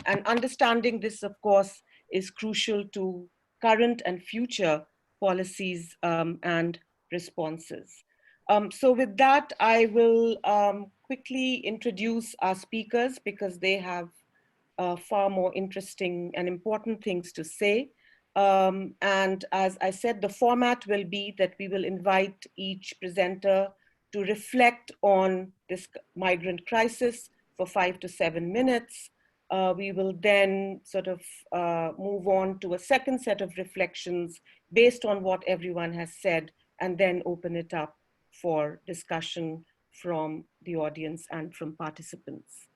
And understanding this, of course, is crucial to current and future policies and responses. So with that, I will quickly introduce our speakers because they have far more interesting and important things to say. And as I said, the format will be that we will invite each presenter to reflect on this migrant crisis for 5 to 7 minutes. We will then sort of move on to a second set of reflections based on what everyone has said, and then open it up for discussion from the audience and from participants.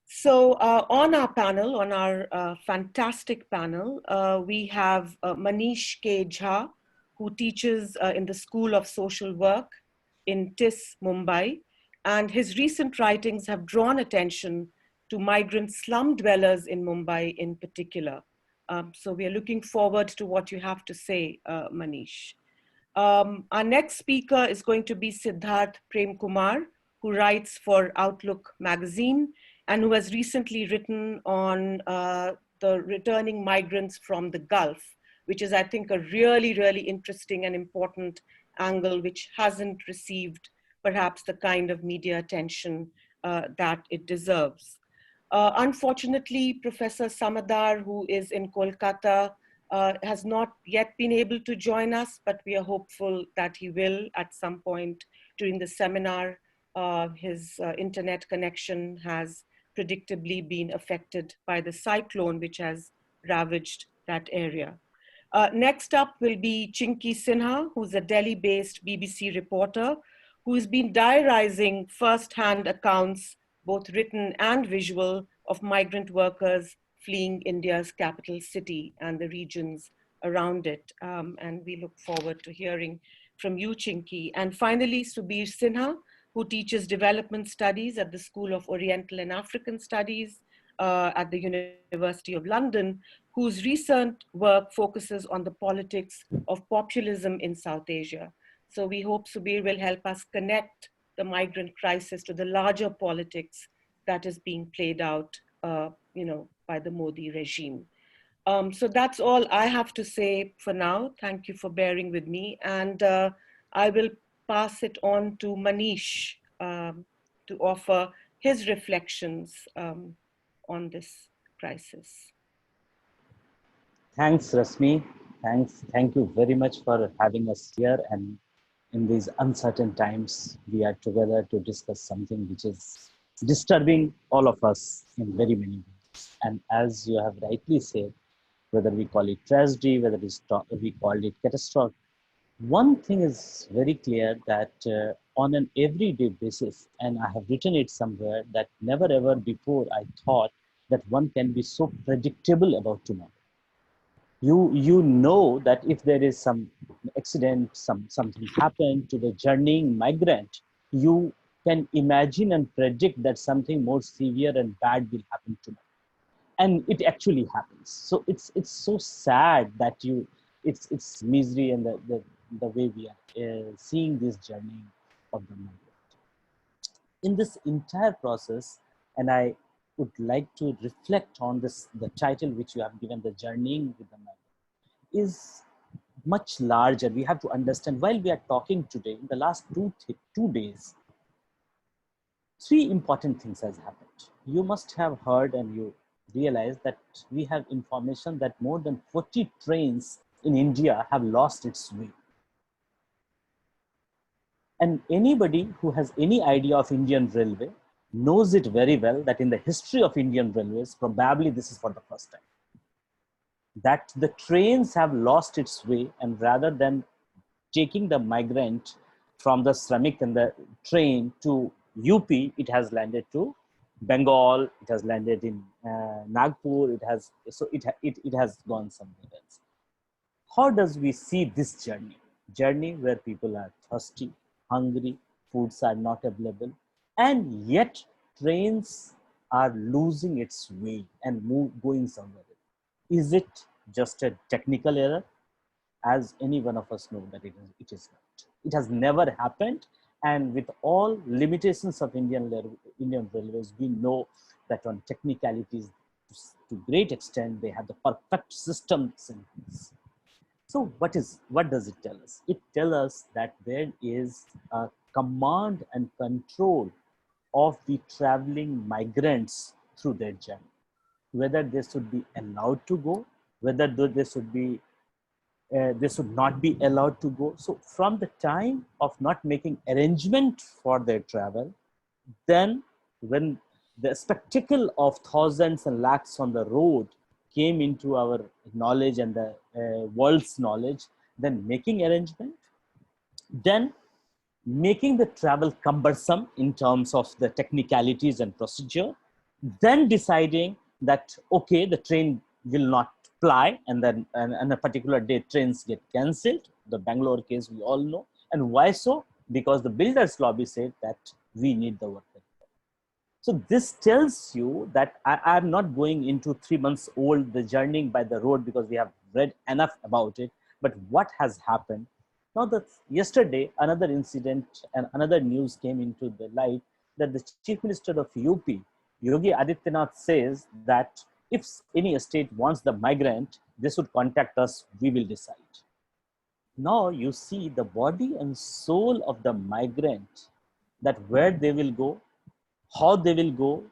So on our panel, on our fantastic panel, we have Manish K. Jha, who teaches in the School of Social Work in TIS, Mumbai. And his recent writings have drawn attention to migrant slum dwellers in Mumbai in particular. So we are looking forward to what you have to say, Manish. Our next speaker is going to be Siddharth Prem Kumar, who writes for Outlook magazine and who has recently written on the returning migrants from the Gulf, which is, I think, a really, really interesting and important angle which hasn't received perhaps the kind of media attention that it deserves. Unfortunately, Professor Samadar, who is in Kolkata, has not yet been able to join us, but we are hopeful that he will at some point during the seminar. His internet connection has predictably been affected by the cyclone which has ravaged that area. Next up will be Chinky Sinha, who's a Delhi-based BBC reporter who has been diarizing first-hand accounts, both written and visual, of migrant workers fleeing India's capital city and the regions around it. And we look forward to hearing from you, Chinky. And finally, Subir Sinha, who teaches development studies at the School of Oriental and African Studies at the University of London, whose recent work focuses on the politics of populism in South Asia. So we hope Subir will help us connect the migrant crisis to the larger politics that is being played out by the Modi regime. So that's all I have to say for now. Thank you for bearing with me. And I will pass it on to Manish to offer his reflections on this crisis. Thanks, Rasmi. Thank you very much for having us here. And in these uncertain times, we are together to discuss something which is disturbing all of us in very many ways. And as you have rightly said, whether we call it tragedy, whether we call it catastrophe, one thing is very clear that on an everyday basis, and I have written it somewhere, that never ever before I thought that one can be so predictable about tomorrow. You know that if there is some accident, something happened to the journeying migrant, you can imagine and predict that something more severe and bad will happen tomorrow, and it actually happens. So it's so sad that it's misery and the way we are seeing this journey of the migrant in this entire process. And I would like to reflect on the title which you have given, the journeying with the migrant, is much larger. We have to understand, while we are talking today, in the last two days, three important things has happened. You must have heard and you realize that we have information that more than 40 trains in India have lost its way. And anybody who has any idea of Indian Railway knows it very well that in the history of Indian Railways, probably this is for the first time, that the trains have lost its way, and rather than taking the migrant from the Shramik and the train to UP, it has landed to Bengal, it has landed in Nagpur, it has gone somewhere else. How does we see this journey? Journey where people are thirsty, hungry, foods are not available, and yet trains are losing its way and going somewhere else. Is it just a technical error? As any one of us know that it is not. It has never happened. And with all limitations of Indian Railways, we know that on technicalities, to great extent, they have the perfect systems in place. So what does it tell us? It tells us that there is a command and control of the traveling migrants through their journey, whether they should be allowed to go, whether they should not be allowed to go. So from the time of not making arrangement for their travel, then when the spectacle of thousands and lakhs on the road came into our knowledge and the world's knowledge, then making arrangement, then making the travel cumbersome in terms of the technicalities and procedure, then deciding that, okay, the train will not ply, and then on a particular day trains get cancelled. The Bangalore case we all know. And why so? Because the builders lobby said that we need the worker. So this tells you that I am not going into 3 months old, the journeying by the road, because we have read enough about it. But what has happened? Now that yesterday, another incident and another news came into the light that the Chief Minister of UP, Yogi Adityanath, says that if any state wants the migrant, they should contact us, we will decide. Now you see the body and soul of the migrant, that where they will go, how they will go,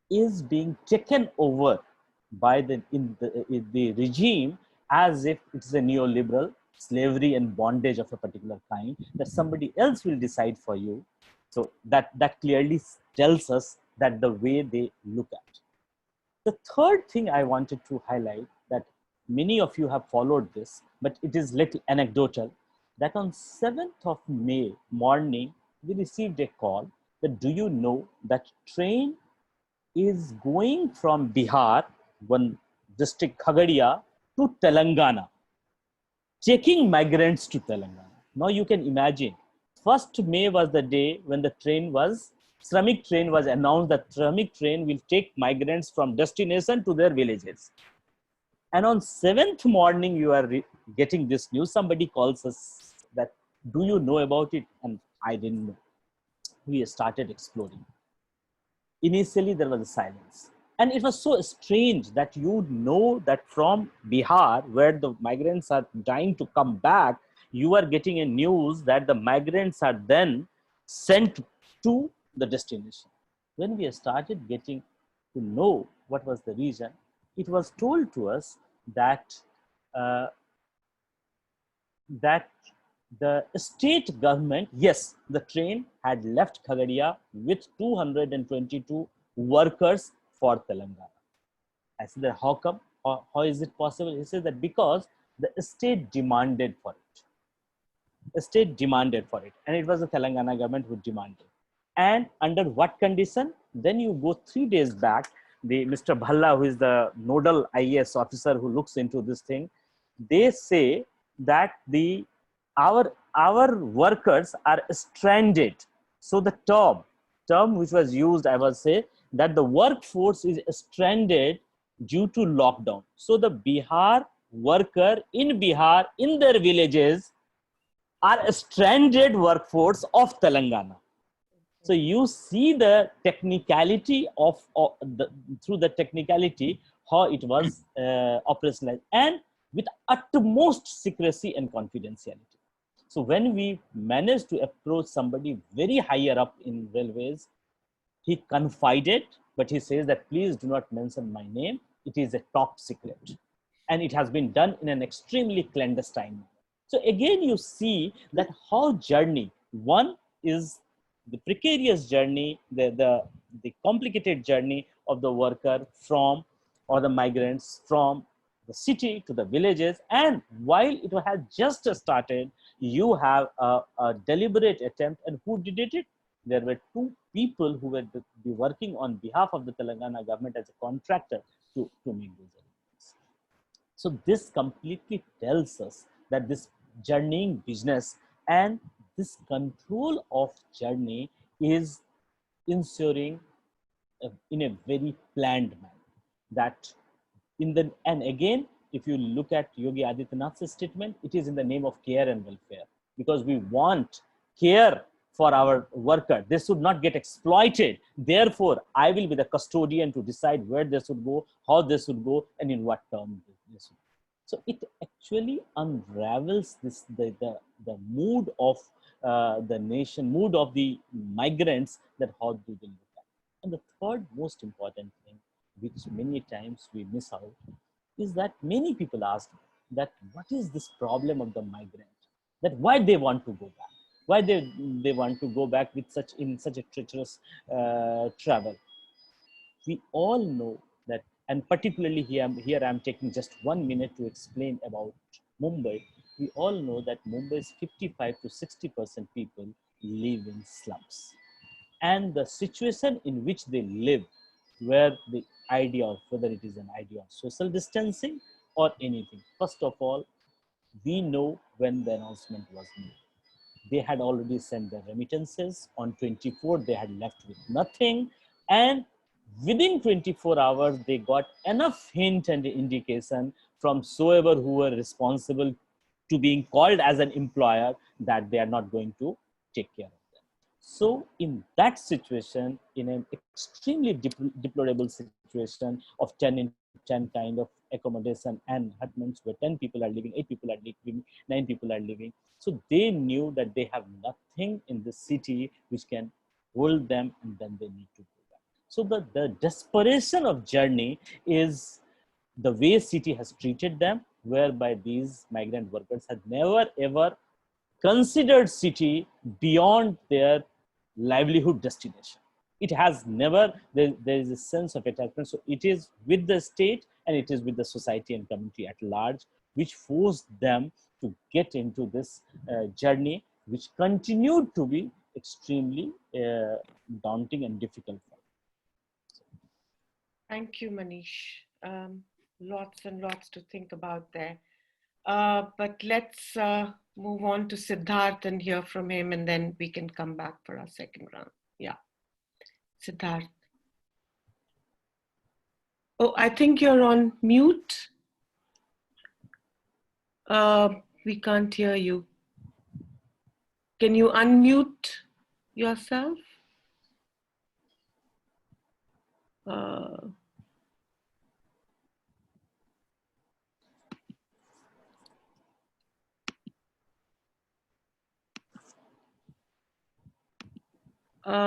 is being taken over by the regime as if it's a neoliberal slavery and bondage of a particular kind, that somebody else will decide for you. So that clearly tells us that the way they look at. The third thing I wanted to highlight, that many of you have followed this, but it is little anecdotal, that on 7th of May morning, we received a call that, do you know that train is going from Bihar, one district Khagadia, to Telangana, taking migrants to Telangana. Now you can imagine, 1st May was the day when the Shramik train was announced, that Shramik train will take migrants from destination to their villages. And on 7th morning, you are getting this news. Somebody calls us that, do you know about it? And I didn't know. We started exploring. Initially, there was a silence. And it was so strange that you know that from Bihar, where the migrants are dying to come back, you are getting a news that the migrants are then sent to the destination. When we started getting to know what was the reason, it was told to us that that the state government, yes, the train had left Khagadia with 222 workers for Telangana. I said, how come? How is it possible? He said that because the state demanded for it. The state demanded for it, and it was the Telangana government who demanded. And under what condition? Then you go 3 days back, the Mr. Bhalla, who is the nodal IAS officer who looks into this thing, they say that our workers are stranded. So the term which was used, I was say that the workforce is stranded due to lockdown. So the Bihar worker in Bihar, in their villages, are a stranded workforce of Telangana. So you see the technicality through the technicality, how it was operationalized, and with utmost secrecy and confidentiality. So when we managed to approach somebody very higher up in railways, he confided, but he says that please do not mention my name. It is a top secret. And it has been done in an extremely clandestine manner. So again, you see that how journey, one is the precarious journey, the complicated journey of the worker from, or the migrants from the city to the villages. And while it has just started, you have a deliberate attempt. And who did it? There were 2 people who were working on behalf of the Telangana government as a contractor to make those arrangements. So this completely tells us that this journeying business and this control of journey is ensuring in a very planned manner. That and again, if you look at Yogi Adityanath's statement, it is in the name of care and welfare, because we want care for our worker. They should not get exploited. Therefore, I will be the custodian to decide where they should go, how they should go, and in what term they should go. So it actually unravels the mood of the nation, mood of the migrants, that how do they look at. And the third most important thing, which many times we miss out, is that many people ask that what is this problem of the migrant, that why they want to go back, why they want to go back with such a treacherous travel. We all know that, and particularly here I'm taking just 1 minute to explain about Mumbai. We all know that Mumbai's 55 to 60% people live in slums, and the situation in which they live, where the idea of whether it is an idea of social distancing or anything. First of all, we know when the announcement was made. They had already sent their remittances. On 24, they had left with nothing. And within 24 hours, they got enough hint and indication from whoever who were responsible to being called as an employer that they are not going to take care of them. So in that situation, in an extremely deplorable situation of 10 in 10 kind of accommodation and hutments where 10 people are living, 8 people are living, 9 people are living. So they knew that they have nothing in the city which can hold them, and then they need to go back. So the desperation of journey is the way city has treated them, whereby these migrant workers had never ever considered city beyond their livelihood destination. It has never, there is a sense of attachment. So it is with the state and it is with the society and community at large, which forced them to get into this journey, which continued to be extremely daunting and difficult. Thank you, Manish. Lots and lots to think about there. But let's move on to Siddharth and hear from him, and then we can come back for our second round. Yeah. Siddharth. Oh, I think you're on mute. We can't hear you. Can you unmute yourself?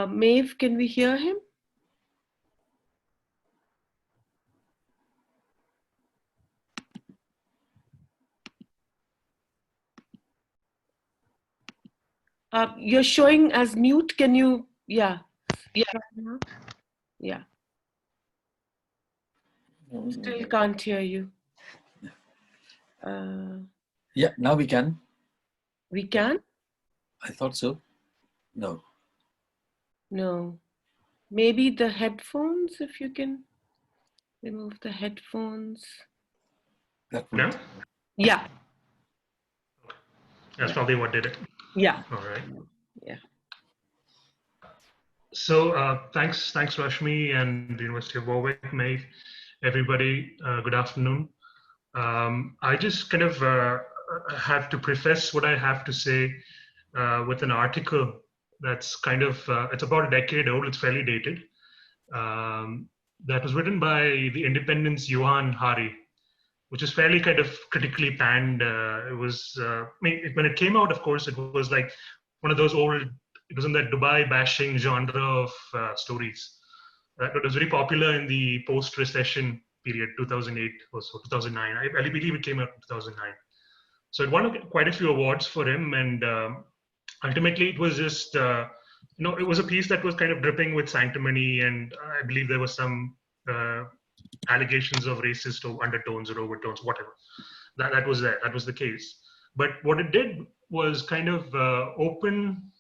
Maeve, can we hear him? You're showing as mute. Can you, yeah. Yeah. Still can't hear you. Yeah, now we can. We can? I thought so. No. No. Maybe the headphones, if you can remove the headphones. No? Yeah. That's probably what did it. Yeah. All right. Yeah. So thanks Rashmi and the University of Warwick, Maeve, everybody. Good afternoon. I just kind of have to preface what I have to say with an article that's kind of, it's about a decade old, it's fairly dated. That was written by the Independent's Johan Hari, which is fairly kind of critically panned. It was, I mean, when it came out, of course, it was like one of those old, it was in that Dubai bashing genre of stories. It was very popular in the post-recession period, 2008 or so, 2009. I believe it came out in 2009. So it won quite a few awards for him, and ultimately it was just, you know, it was a piece that was kind of dripping with sanctimony, and I believe there was some allegations of racist undertones or overtones, whatever. That was there. That was the case. But what it did was kind of open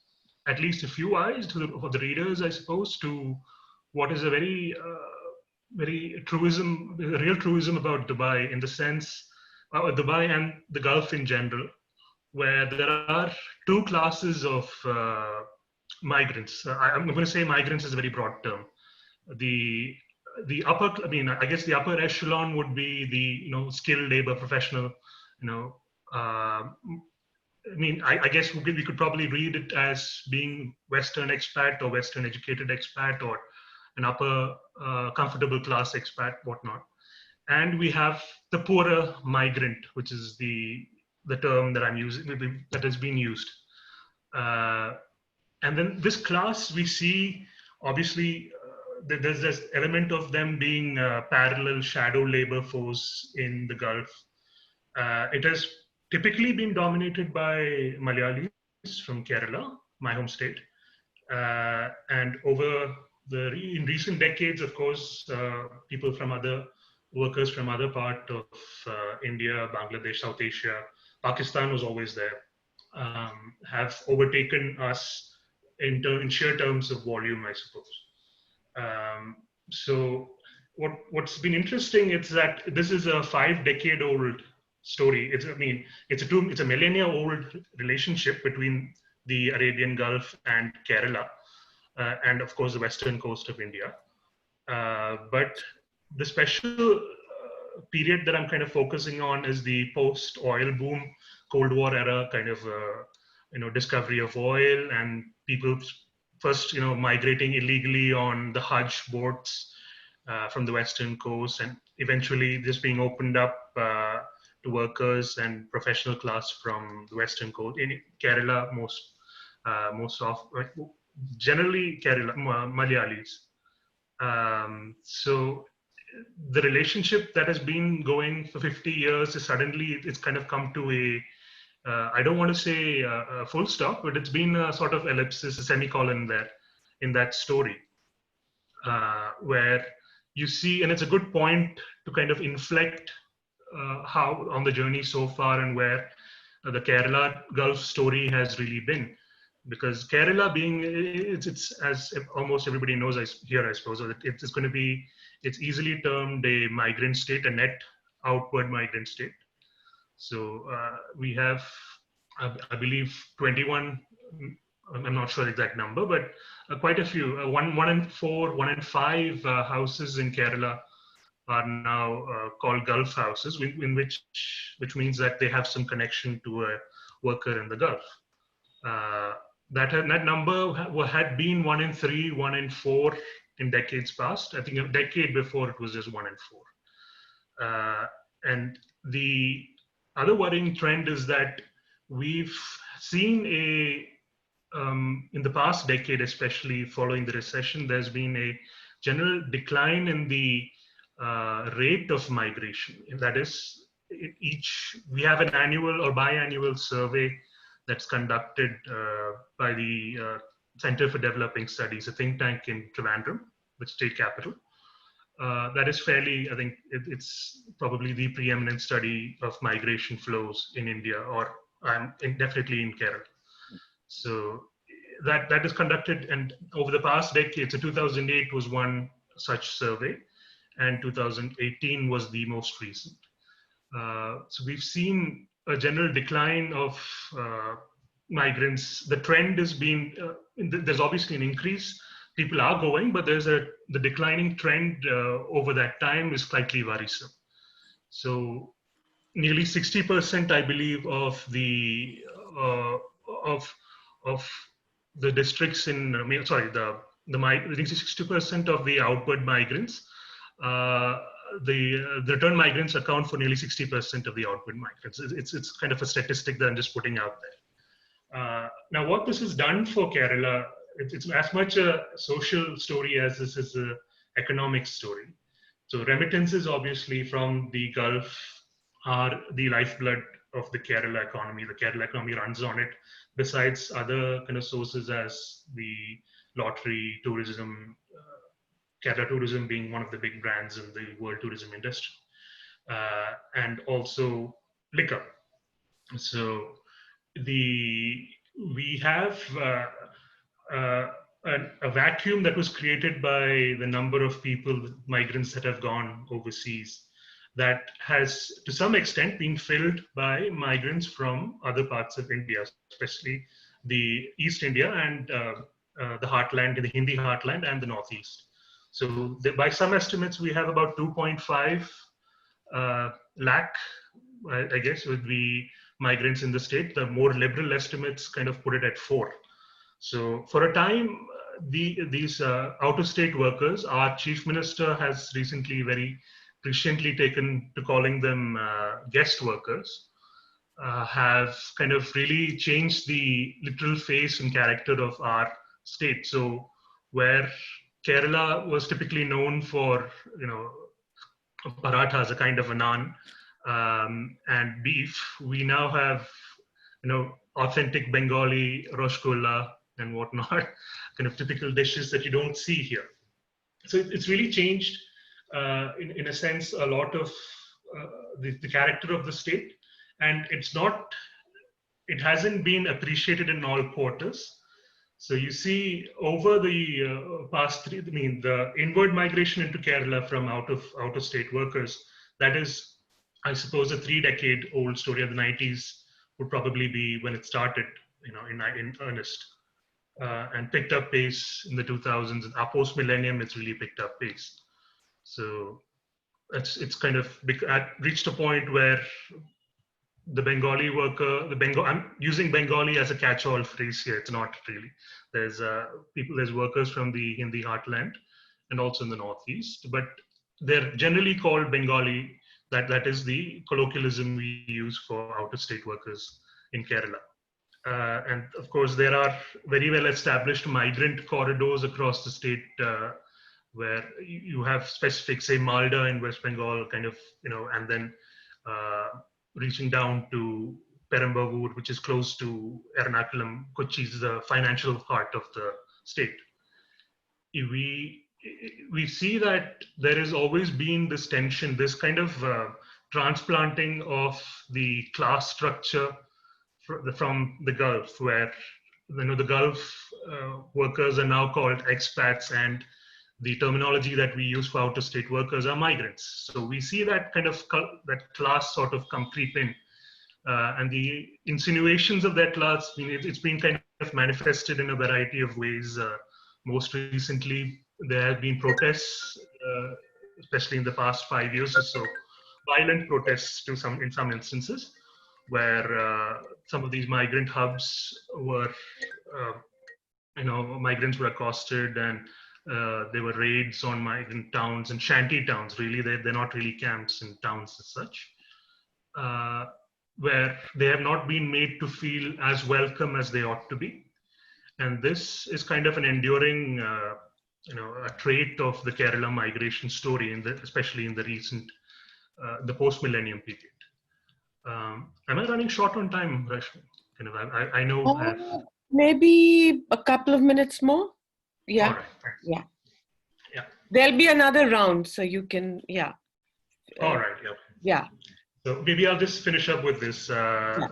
at least a few eyes for the readers, I suppose, to what is a very, very truism, a real truism about Dubai, in the sense, Dubai and the Gulf in general, where there are two classes of migrants. I'm going to say migrants is a very broad term. The upper, I mean, I guess the upper echelon would be the, you know, skilled labor professional, you know, I mean, I guess we could probably read it as being Western expat or Western educated expat or an upper comfortable class expat, whatnot. And we have the poorer migrant, which is the term that I'm using, that has been used. And then this class, we see, obviously, there's this element of them being parallel shadow labor force in the Gulf. It has typically been dominated by Malayalis from Kerala, my home state. And over in recent decades, of course, workers from other part of India, Bangladesh, South Asia, Pakistan was always there, have overtaken us in sheer terms of volume, I suppose. So what's been interesting is that this is a 5-decade-old story. It's a millennia-old relationship between the Arabian Gulf and Kerala, and of course the western coast of India. But the special period that I'm kind of focusing on is the post-oil boom, Cold War era kind of discovery of oil and people first migrating illegally on the Hajj boats from the western coast, and eventually just being opened up to workers and professional class from the western coast in Kerala, generally Kerala, Malayalis. So the relationship that has been going for 50 years is suddenly it's kind of come to a I don't want to say a full stop, but it's been a sort of ellipsis, a semicolon there in that story, where you see, and it's a good point to kind of inflect how on the journey so far and where the Kerala Gulf story has really been. Because Kerala being, it's as almost everybody knows here, I suppose, it's going to be, it's easily termed a migrant state, a net outward migrant state. So we have, I believe, 21, I'm not sure the exact number, but quite a few, 1 in 4, 1 in 5 houses in Kerala are now called Gulf houses, which means that they have some connection to a worker in the Gulf. That number had been 1 in 3, 1 in 4 in decades past. I think a decade before it was just 1 in 4. And the other worrying trend is that we've seen in the past decade, especially following the recession, there's been a general decline in the rate of migration. And that is, we have an annual or biannual survey that's conducted by the Center for Developing Studies, a think tank in Trivandrum, the state capital. That is fairly, I think it's probably the preeminent study of migration flows in India, or definitely in Kerala. So that is conducted, and over the past decade, so 2008 was one such survey, and 2018 was the most recent. So we've seen a general decline of migrants. The trend has been, there's obviously an increase. People are going, but the declining trend over that time is slightly worrisome. So nearly 60%, I believe, of the districts in, the 60% of the outward migrants, the return migrants account for nearly 60% of the outward migrants. It's kind of a statistic that I'm just putting out there. Now, what this has done for Kerala, it's as much a social story as this is an economic story. So remittances, obviously, from the Gulf are the lifeblood of the Kerala economy. The Kerala economy runs on it, besides other kind of sources as the lottery, tourism, Kerala tourism being one of the big brands in the world tourism industry, and also liquor. So we have a vacuum that was created by the number of migrants that have gone overseas, that has to some extent been filled by migrants from other parts of India, especially the East India and the heartland, the Hindi heartland and the Northeast. So by some estimates, we have about 2.5 lakh, I guess, would be migrants in the state. The more liberal estimates kind of put it at 4. So for a time, these out-of-state workers, our chief minister has recently very presciently taken to calling them guest workers, have kind of really changed the literal face and character of our state. So where Kerala was typically known for, parathas, a kind of a naan, and beef, we now have, authentic Bengali rosgulla and whatnot, kind of typical dishes that you don't see here. So it's really changed, in a sense, a lot of the character of the state, and it hasn't been appreciated in all quarters. So you see over the past the inward migration into Kerala from out of state workers, that is, I suppose, a 3-decade-old story. Of the 90s would probably be when it started, in earnest, and picked up pace in the 2000s. Our post-millennium, it's really picked up pace. So it's kind of reached a point where the Bengali worker, I'm using Bengali as a catch-all phrase here. It's not really. There's workers from the Hindi heartland and also in the Northeast, but they're generally called Bengali. That is the colloquialism we use for out-of-state workers in Kerala. And of course, there are very well-established migrant corridors across the state, where you have specific, say, Malda in West Bengal, kind of, and then reaching down to Perambavoor, which is close to Ernakulam. Kochi is the financial heart of the state. We see that there has always been this tension, this kind of transplanting of the class structure from the Gulf, where the Gulf workers are now called expats, and the terminology that we use for out-of-state workers are migrants. So we see that kind of that class sort of come creep in, and the insinuations of that class, it's been kind of manifested in a variety of ways. Most recently, there have been protests, especially in the past 5 years or so, violent protests in some instances, where some of these migrant hubs were, migrants were accosted, and there were raids on migrant towns and shanty towns. Really, they're not really camps and towns as such, where they have not been made to feel as welcome as they ought to be. And this is kind of an enduring, a trait of the Kerala migration story, especially in the recent, the post-millennium period. Am I running short on time, Rashmi? I know. Maybe a couple of minutes more. Yeah. All right. Thanks. Yeah. Yeah. There'll be another round, so you can. Yeah. All right. Yeah. Yeah. So maybe I'll just finish up with this. Yeah.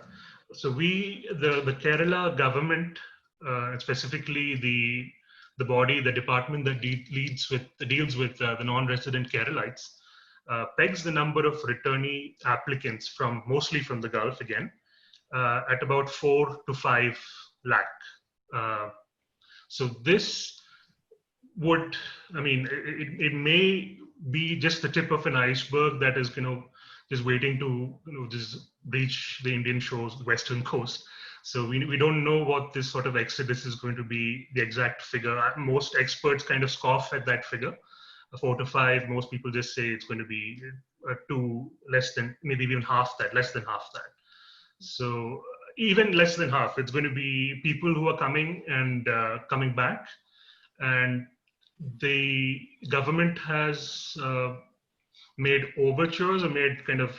So the Kerala government, specifically the body, the department that deals with the non-resident Keralites, pegs the number of returnee applicants mostly from the Gulf again, at about 4 to 5 lakh. So this would, it may be just the tip of an iceberg that is, just waiting to, just breach the Indian shores, the western coast. So we don't know what this sort of exodus is going to be, the exact figure. Most experts kind of scoff at that figure, 4 to 5. Most people just say it's going to be 2, less than, maybe even half that, less than half that. So even less than half, it's going to be people who are coming and coming back. And the government has made overtures or made kind of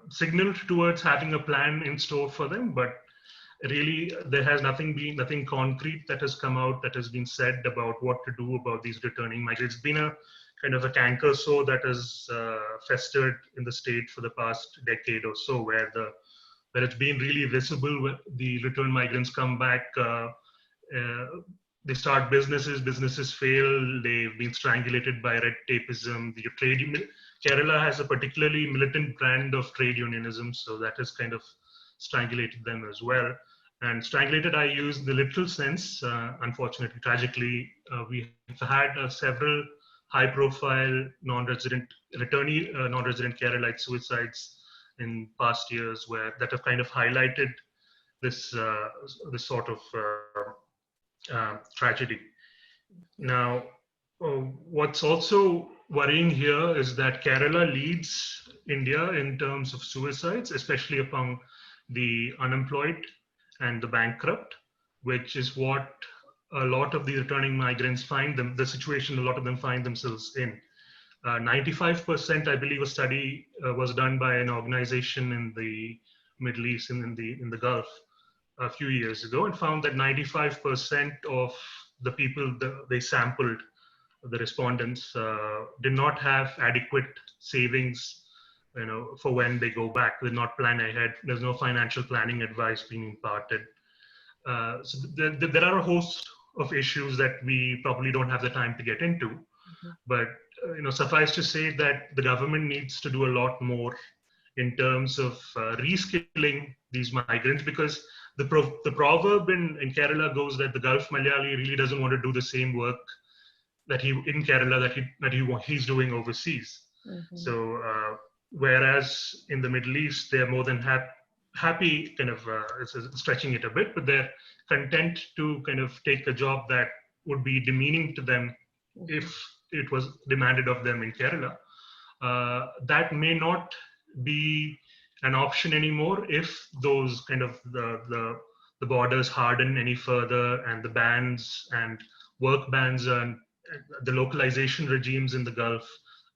signaled towards having a plan in store for them, but really there has nothing concrete that has come out, that has been said about what to do about these returning migrants. It's been a kind of a canker sore that has festered in the state for the past decade or so, where it's been really visible when the return migrants come back. They start businesses fail, they've been strangulated by red tapeism. Kerala has a particularly militant brand of trade unionism, so that has kind of strangulated them as well. And strangulated, I use the literal sense. Unfortunately, tragically, we have had several high-profile non-resident Keralite suicides in past years that have kind of highlighted this this sort of tragedy. Now, what's also worrying here is that Kerala leads India in terms of suicides, especially among the unemployed and the bankrupt, which is what a lot of the returning migrants the situation a lot of them find themselves in. 95%, I believe, a study was done by an organization in the Middle East and in the Gulf a few years ago, and found that 95% of the people they sampled, the respondents, did not have adequate savings, for when they go back. They did not plan ahead. There's no financial planning advice being imparted. So there are a host of issues that we probably don't have the time to get into, but suffice to say that the government needs to do a lot more in terms of reskilling these migrants, because the proverb in Kerala goes that the Gulf Malayali really doesn't want to do the same work that he's doing overseas. So whereas in the Middle East they're more than happy, kind of stretching it a bit, but they're content to kind of take a job that would be demeaning to them if it was demanded of them in Kerala. That may not be an option anymore if those kind of the borders harden any further, and the bans and work bans and the localization regimes in the Gulf,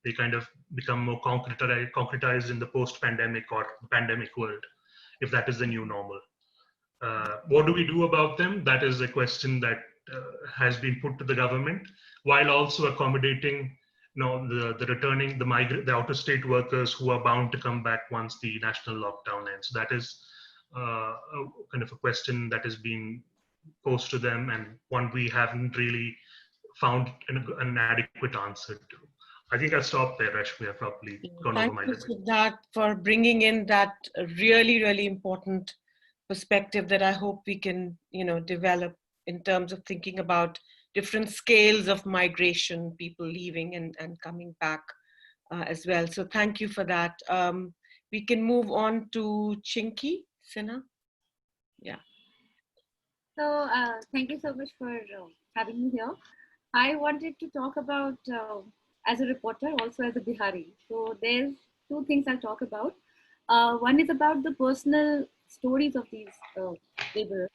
they kind of become more concretized in the post-pandemic or pandemic world, if that is the new normal. What do we do about them? That is a question that has been put to the government, while also accommodating the out-of-state workers who are bound to come back once the national lockdown ends. So that is kind of a question that has been posed to them, and one we haven't really found an adequate answer to. I think I'll stop there, Rashmi. I've probably gone over my limit. Thank you for that, for bringing in that really, really important perspective that I hope we can, develop in terms of thinking about different scales of migration, people leaving and coming back as well. So thank you for that. We can move on to Chinky Sinha. Yeah. So thank you so much for having me here. I wanted to talk about, as a reporter, also as a Bihari. So there's two things I'll talk about. One is about the personal stories of these laborers,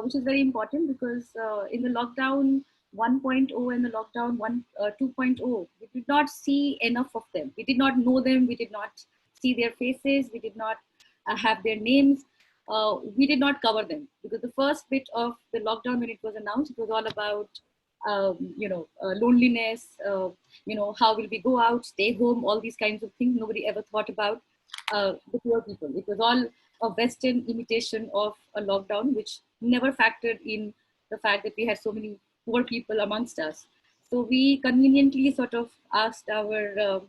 which is very important, because in the lockdown 1.0 and the lockdown 2.0, we did not see enough of them. We did not know them. We did not see their faces. We did not have their names. We did not cover them, because the first bit of the lockdown, when it was announced, it was all about loneliness, how will we go out, stay home, all these kinds of things. Nobody ever thought about the poor people. It was all a Western imitation of a lockdown, which never factored in the fact that we had so many poor people amongst us. So we conveniently sort of asked our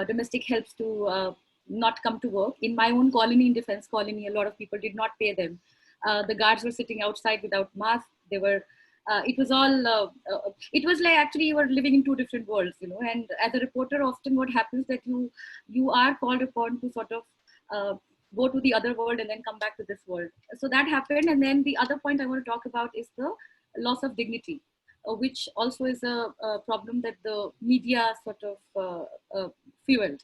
domestic helps to not come to work. In my own colony, in Defense Colony, a lot of people did not pay them. The guards were sitting outside without masks. They were it was all, it was like actually you were living in two different worlds, and as a reporter, often what happens that you are called upon to sort of go to the other world and then come back to this world. So that happened. And then the other point I want to talk about is the loss of dignity, which also is a problem that the media sort of fueled.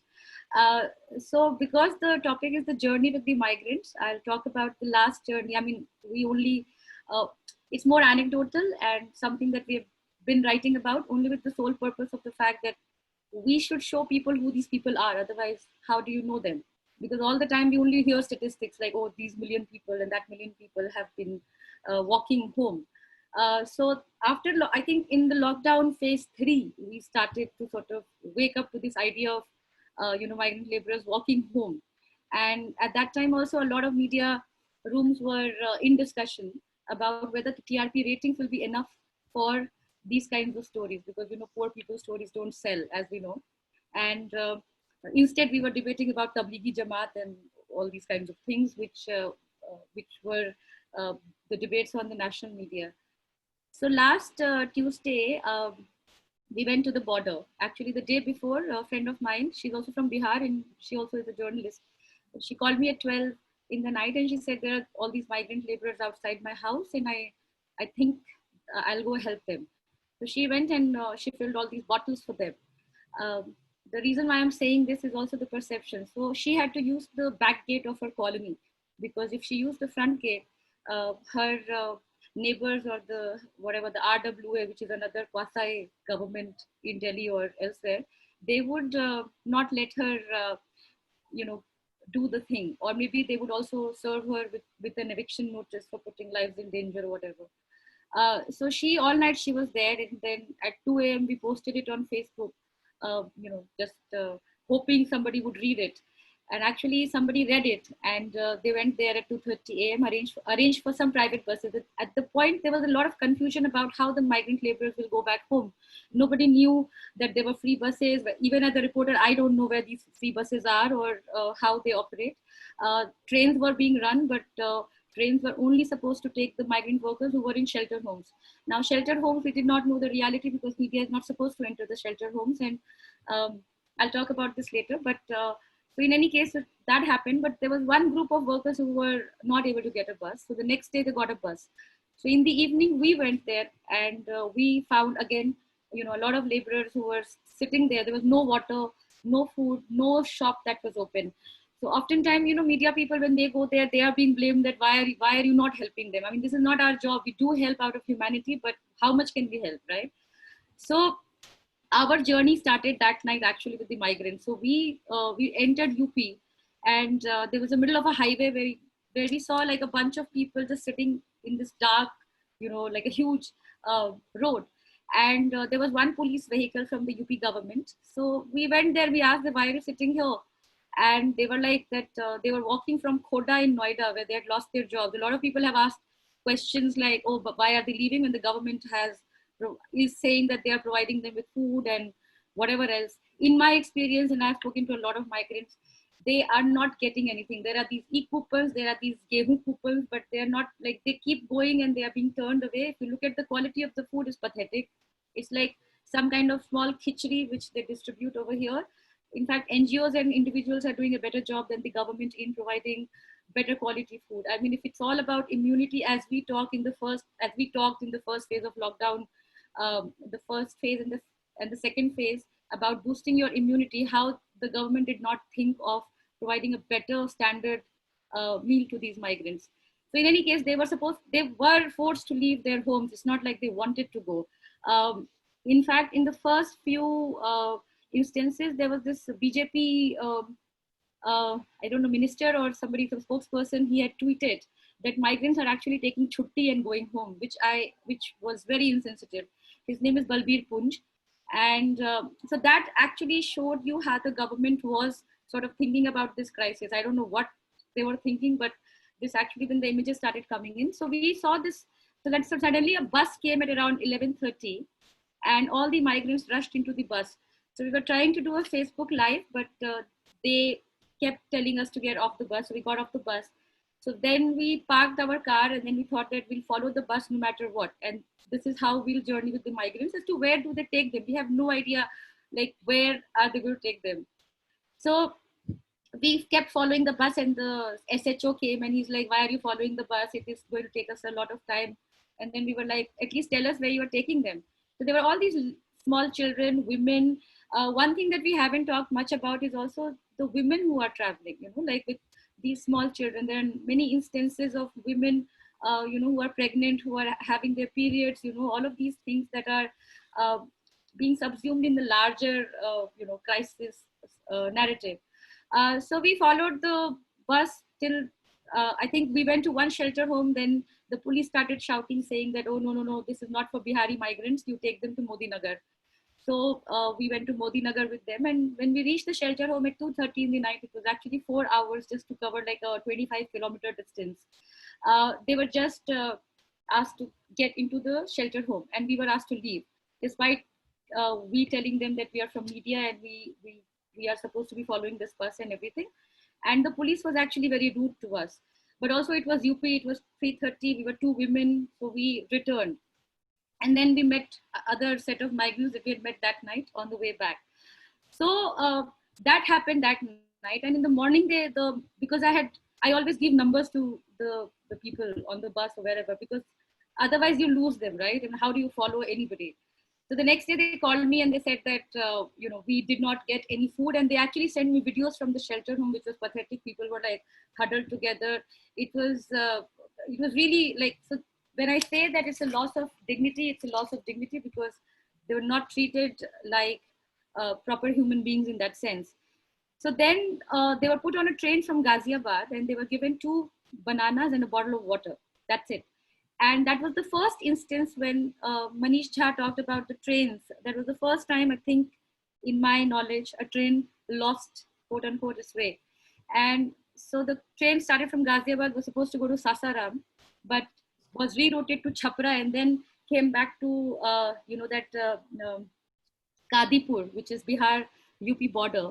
So because the topic is the journey with the migrants, I'll talk about the last journey. I mean, we only, it's more anecdotal and something that we have been writing about only with the sole purpose of the fact that we should show people who these people are. Otherwise, how do you know them? Because all the time we only hear statistics like, oh, these million people and that million people have been walking home. So after, I think in the lockdown phase 3, we started to sort of wake up to this idea of, migrant laborers walking home. And at that time also a lot of media rooms were in discussion about whether the TRP ratings will be enough for these kinds of stories, because, poor people's stories don't sell, as we know. And instead we were debating about Tablighi Jamaat and all these kinds of things, which were the debates on the national media. So last Tuesday, we went to the border. Actually, the day before, a friend of mine, she's also from Bihar and she also is a journalist. She called me at 12 in the night and she said, there are all these migrant laborers outside my house and I think I'll go help them. So she went and she filled all these bottles for them. Um, the reason why I'm saying this is also the perception. So she had to use the back gate of her colony, because if she used the front gate, her neighbors or the whatever the RWA, which is another quasi government in Delhi or elsewhere, they would not let her, you know, do the thing, or maybe they would also serve her with an eviction notice for putting lives in danger or whatever. So she all night she was there, and then at 2 a.m. we posted it on Facebook, just hoping somebody would read it. And actually somebody read it, and they went there at 2:30 a.m. arranged for some private buses. At the point there was a lot of confusion about how the migrant laborers will go back home. Nobody knew that there were free buses. But even as a reporter, I don't know where these free buses are or how they operate. Trains were being run, but trains were only supposed to take the migrant workers who were in shelter homes. Now, shelter homes, we did not know the reality because media is not supposed to enter the shelter homes. And I'll talk about this later. But so in any case, that happened. But there was one group of workers who were not able to get a bus. So the next day they got a bus. So in the evening, we went there and we found again, a lot of laborers who were sitting there. There was no water, no food, no shop that was open. So oftentimes, media people, when they go there, they are being blamed that why are you not helping them? I mean, this is not our job. We do help out of humanity, but how much can we help, right? So our journey started that night actually with the migrants. So we entered UP, and there was a middle of a highway where we saw like a bunch of people just sitting in this dark, like a huge road. And there was one police vehicle from the UP government. So we went there, we asked them, why are you sitting here? And they were like that they were walking from Khoda in Noida, where they had lost their jobs. A lot of people have asked questions like, oh, but why are they leaving when the government is saying that they are providing them with food and whatever else. In my experience, and I've spoken to a lot of migrants, they are not getting anything. There are these e-coupons, there are these gehu coupons, but they are not, like, they keep going and they are being turned away. If you look at the quality of the food, is pathetic. It's like some kind of small khichdi which they distribute over here. In fact, NGOs and individuals are doing a better job than the government in providing better quality food. I mean, if it's all about immunity, as we talked in the first phase of lockdown, the first phase and the second phase about boosting your immunity, how the government did not think of providing a better standard meal to these migrants. So in any case, they were forced to leave their homes. It's not like they wanted to go. In fact, in the first few instances, there was this BJP, I don't know, minister or somebody, some spokesperson, he had tweeted that migrants are actually taking chutti and going home, which was very insensitive. His name is Balbir Punj. And so that actually showed you how the government was sort of thinking about this crisis. I don't know what they were thinking, but this actually, when the images started coming in. So we saw this, so suddenly a bus came at around 11:30 and all the migrants rushed into the bus. So we were trying to do a Facebook Live, but they kept telling us to get off the bus. So we got off the bus. So then we parked our car and then we thought that we'll follow the bus no matter what. And this is how we'll journey with the migrants, as to where do they take them. We have no idea, like, where are they going to take them. So we kept following the bus and the SHO came and he's like, why are you following the bus? It is going to take us a lot of time. And then we were like, at least tell us where you are taking them. So there were all these small children, women. One thing that we haven't talked much about is also the women who are traveling, like with these small children. There are many instances of women, who are pregnant, who are having their periods, all of these things that are being subsumed in the larger, crisis narrative. So we followed the bus till, I think we went to one shelter home. Then the police started shouting, saying that, oh, no, this is not for Bihari migrants. You take them to Modi Nagar. So we went to Modi Nagar with them. And when we reached the shelter home at 2:30 in the night, it was actually 4 hours just to cover like a 25-kilometer distance. They were just asked to get into the shelter home and we were asked to leave, despite we telling them that we are from media and we are supposed to be following this bus and everything. And the police was actually very rude to us. But also it was UP, it was 3:30, we were 2 women, so we returned. And then we met other set of migrants that we had met that night on the way back. So that happened that night. And in the morning, because I always give numbers to the people on the bus or wherever, because otherwise you lose them, right? And how do you follow anybody? So the next day they called me and they said that, we did not get any food. And they actually sent me videos from the shelter home, which was pathetic. People were like huddled together. It was really like, so when I say that it's a loss of dignity, it's a loss of dignity because they were not treated like proper human beings in that sense. So then they were put on a train from Ghaziabad and they were given 2 bananas and a bottle of water. That's it. And that was the first instance when Manish Jha talked about the trains. That was the first time, I think, in my knowledge, a train lost, quote unquote, its way. And so the train started from Ghaziabad, was supposed to go to Sasaram, but was rerouted to Chhapra and then came back to, Kadipur, which is Bihar UP border.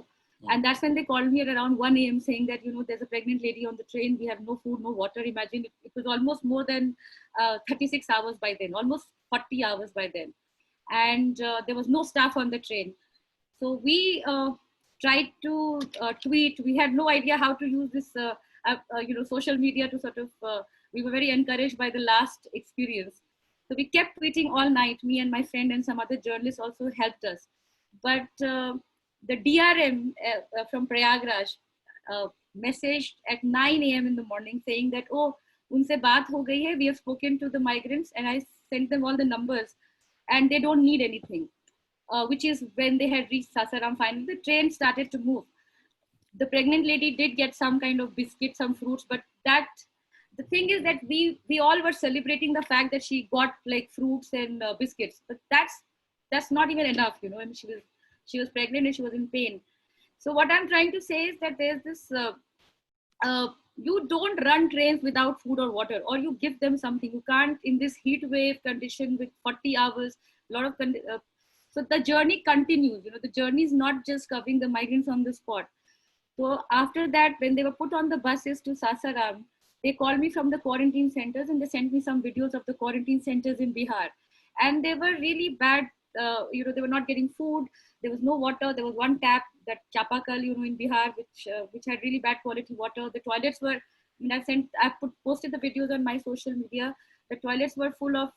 And that's when they called me at around 1 a.m. saying that, there's a pregnant lady on the train. We have no food, no water. Imagine it was almost more than 36 hours by then, almost 40 hours by then. And there was no staff on the train. So we tried to tweet. We had no idea how to use this, social media to sort of, we were very encouraged by the last experience. So we kept tweeting all night. Me and my friend and some other journalists also helped us. But the DRM from Prayagraj messaged at 9 a.m. in the morning saying that, oh, unse baat ho gayi hai. We have spoken to the migrants and I sent them all the numbers and they don't need anything, which is when they had reached Sasaram. Finally, the train started to move. The pregnant lady did get some kind of biscuit, some fruits, but the thing is that we all were celebrating the fact that she got like fruits and biscuits, but that's not even enough, I mean, she was pregnant and she was in pain. So what I'm trying to say is that there's this, you don't run trains without food or water, or you give them something. You can't in this heat wave condition with 40 hours, so the journey continues. The journey is not just covering the migrants on the spot. So after that, when they were put on the buses to Sasaram, they called me from the quarantine centers and they sent me some videos of the quarantine centers in Bihar. And they were really bad. They were not getting food. There was no water. There was one tap, that Chapakal, in Bihar, which had really bad quality water. The toilets were, posted the videos on my social media. The toilets were full of,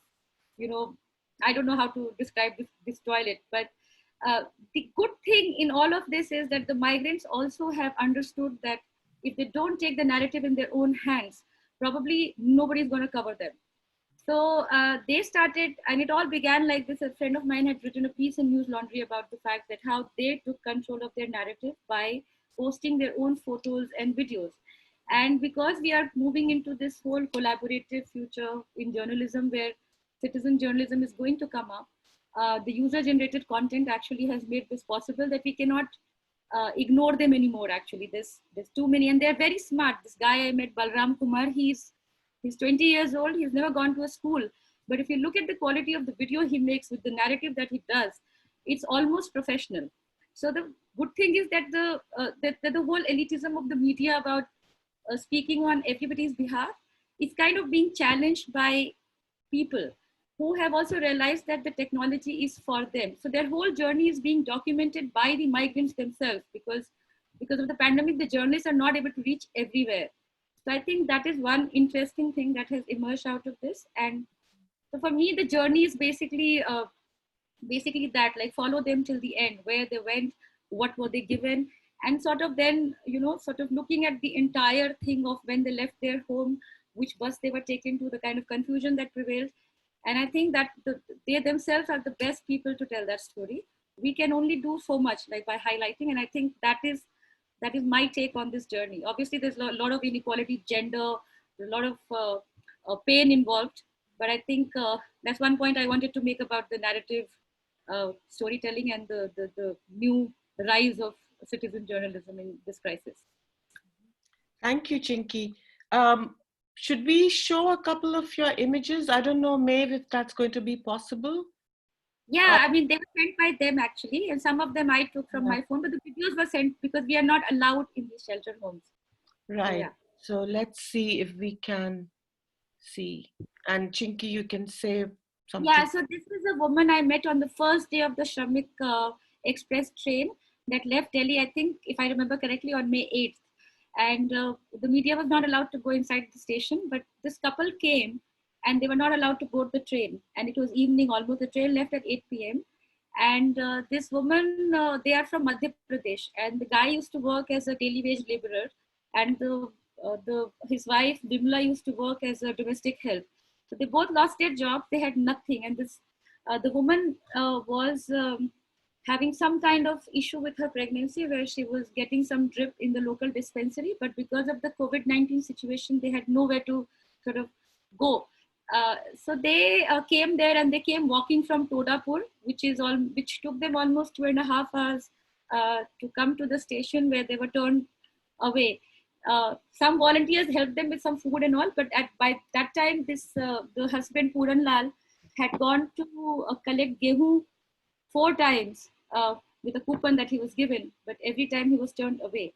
I don't know how to describe this toilet, but the good thing in all of this is that the migrants also have understood that if they don't take the narrative in their own hands, probably nobody's going to cover them. So they started, and it all began like this. A friend of mine had written a piece in News Laundry about the fact that how they took control of their narrative by posting their own photos and videos. And because we are moving into this whole collaborative future in journalism where citizen journalism is going to come up, the user-generated content actually has made this possible, that we cannot ignore them anymore. Actually, there's too many, and they're very smart. This guy I met, Balram Kumar, he's 20 years old. He's never gone to a school, but if you look at the quality of the video he makes with the narrative that he does, it's almost professional. So the good thing is that the whole elitism of the media about speaking on everybody's behalf is kind of being challenged by people who have also realized that the technology is for them. So their whole journey is being documented by the migrants themselves, because of the pandemic, the journalists are not able to reach everywhere. So I think that is one interesting thing that has emerged out of this. And so for me, the journey is basically that, like, follow them till the end, where they went, what were they given, and sort of then, sort of looking at the entire thing of when they left their home, which bus they were taken to, the kind of confusion that prevailed. And I think that they themselves are the best people to tell that story. We can only do so much, like by highlighting. And I think that is my take on this journey. Obviously, there's a lot of inequality, gender, a lot of pain involved. But I think that's one point I wanted to make about the narrative storytelling and the new rise of citizen journalism in this crisis. Thank you, Chinky. Should we show a couple of your images? I don't know, Maeve, if that's going to be possible. Yeah, I mean, they were sent by them actually, and some of them I took from my phone, but the videos were sent because we are not allowed in these shelter homes. Right. Yeah. So let's see if we can see. And Chinky, you can say something. Yeah, so this is a woman I met on the first day of the Shramik Express train. that left Delhi, I think, if I remember correctly, on May 8th. And the media was not allowed to go inside the station, but this couple came and they were not allowed to board the train. And it was evening almost. The train left at 8 p.m. And this woman, they are from Madhya Pradesh, and the guy used to work as a daily wage laborer, and his wife Bimla used to work as a domestic help. So they both lost their jobs. They had nothing, and this the woman was having some kind of issue with her pregnancy, where she was getting some drip in the local dispensary, but because of the COVID-19 situation, they had nowhere to sort of go. So they came there, and they came walking from Todapur, which took them almost 2.5 hours to come to the station, where they were turned away. Some volunteers helped them with some food and all, but by that time, the husband Puran Lal had gone to collect gehu 4 times with a coupon that he was given, but every time he was turned away.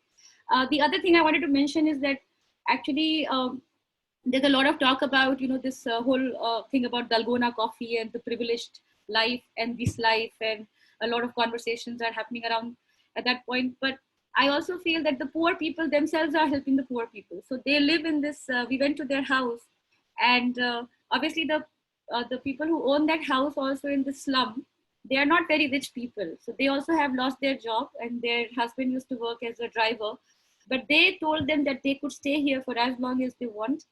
The other thing I wanted to mention is that actually there's a lot of talk about, this whole thing about Dalgona coffee and the privileged life and this life, and a lot of conversations are happening around at that point. But I also feel that the poor people themselves are helping the poor people. So they live in this, we went to their house, and obviously the people who own that house also in the slum, they are not very rich people. So they also have lost their job, and their husband used to work as a driver. But they told them that they could stay here for as long as they want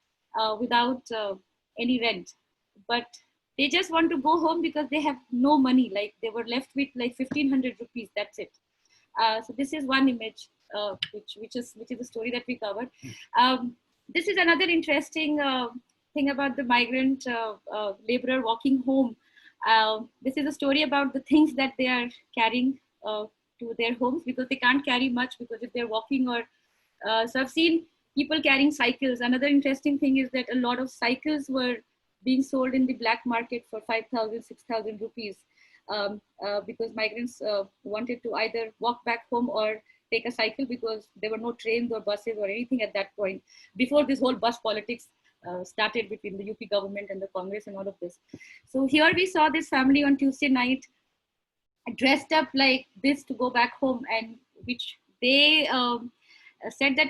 without any rent. But they just want to go home because they have no money. Like they were left with like 1,500 rupees. That's it. So this is one image, which is the story that we covered. This is another interesting thing about the migrant laborer walking home. This is a story about the things that they are carrying to their homes, because they can't carry much, because if they're walking or so I've seen people carrying cycles. Another interesting thing is that a lot of cycles were being sold in the black market for 5,000, 6,000 rupees because migrants wanted to either walk back home or take a cycle, because there were no trains or buses or anything at that point, before this whole bus politics started between the UP government and the Congress and all of this. So here we saw this family on Tuesday night dressed up like this to go back home, and which they said that,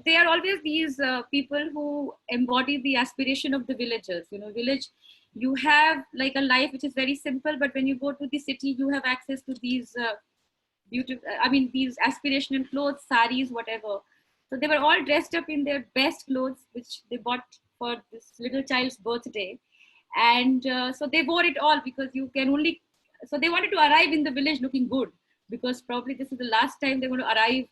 they are always these people who embody the aspiration of the villagers. Village, you have like a life which is very simple, but when you go to the city, you have access to these beautiful, these aspirational clothes, saris, whatever. So they were all dressed up in their best clothes, which they bought for this little child's birthday. And so they wore it all, because you can only, so they wanted to arrive in the village looking good, because probably this is the last time they're going to arrive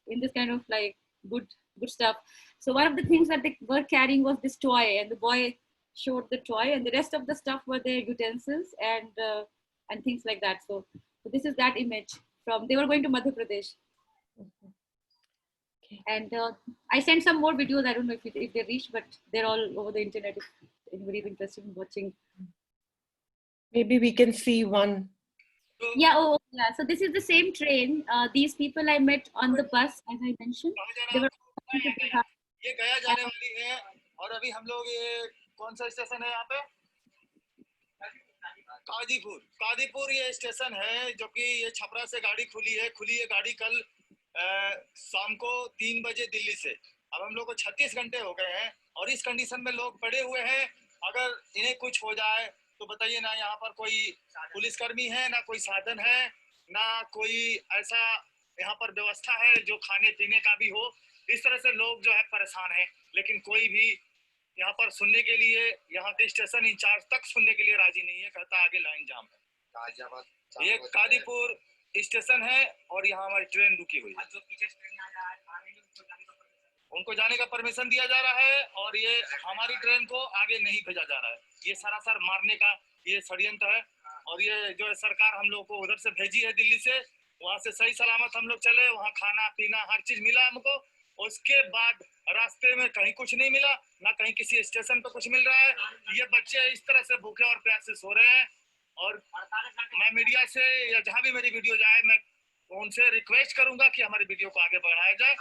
in this kind of like good stuff. So one of the things that they were carrying was this toy, and the boy showed the toy, and the rest of the stuff were their utensils and things like that. So this is that image from, they were going to Madhya Pradesh. Okay. And I sent some more videos. I don't know if they reach, but they're all over the internet if anybody's interested in watching. Maybe we can see one. Yeah, so this is the same train. These people I met on the bus, as I mentioned. They were ये गया जाने वाली है, और अभी हम लोग ये कौन सा स्टेशन है यहाँ पे? कादीपुर ये स्टेशन है, जो कि ये छपरा से गाड़ी खुली है गाड़ी कल शाम को 3 बजे दिल्ली से। अब हम लोग को 36 घंटे हो गए हैं, और इस कंडीशन में लोग पड़े हुए हैं। अगर इन्हें कुछ हो जाए तो बताइए ना, यहाँ पर कोई पुलिसकर्मी है, ना कोई साधन है, ना कोई ऐसा यहाँ पर व्यवस्था है जो खाने पीने का भी हो। इस तरह से लोग जो है परेशान हैं, लेकिन कोई भी यहाँ पर सुनने के लिए, यहाँ के स्टेशन इंचार्ज तक सुनने के लिए राजी नहीं है, कहता आगे लाइन जाम है। ये कादीपुर स्टेशन है, और यहाँ हमारी ट्रेन रुकी हुई है। उनको जाने का परमिशन दिया जा रहा है, और ये हमारी ट्रेन को आगे नहीं भेजा जा रहा है। ये सरासर मारने का ये षड्यंत्र है, और ये जो है सरकार हम लोग को उधर से भेजी है दिल्ली से, वहाँ से सही सलामत हम लोग चले, वहाँ खाना पीना हर चीज मिला हमको। उसके बाद रास्ते में कहीं कुछ नहीं मिला, ना कहीं किसी स्टेशन पे कुछ मिल रहा है। ये बच्चे इस तरह से भूखे और प्यासे सो रहे हैं, और मैं मीडिया से या जहाँ भी मेरी वीडियो जाए, मैं उनसे रिक्वेस्ट करूंगा कि हमारी वीडियो को आगे बढ़ाया जाए।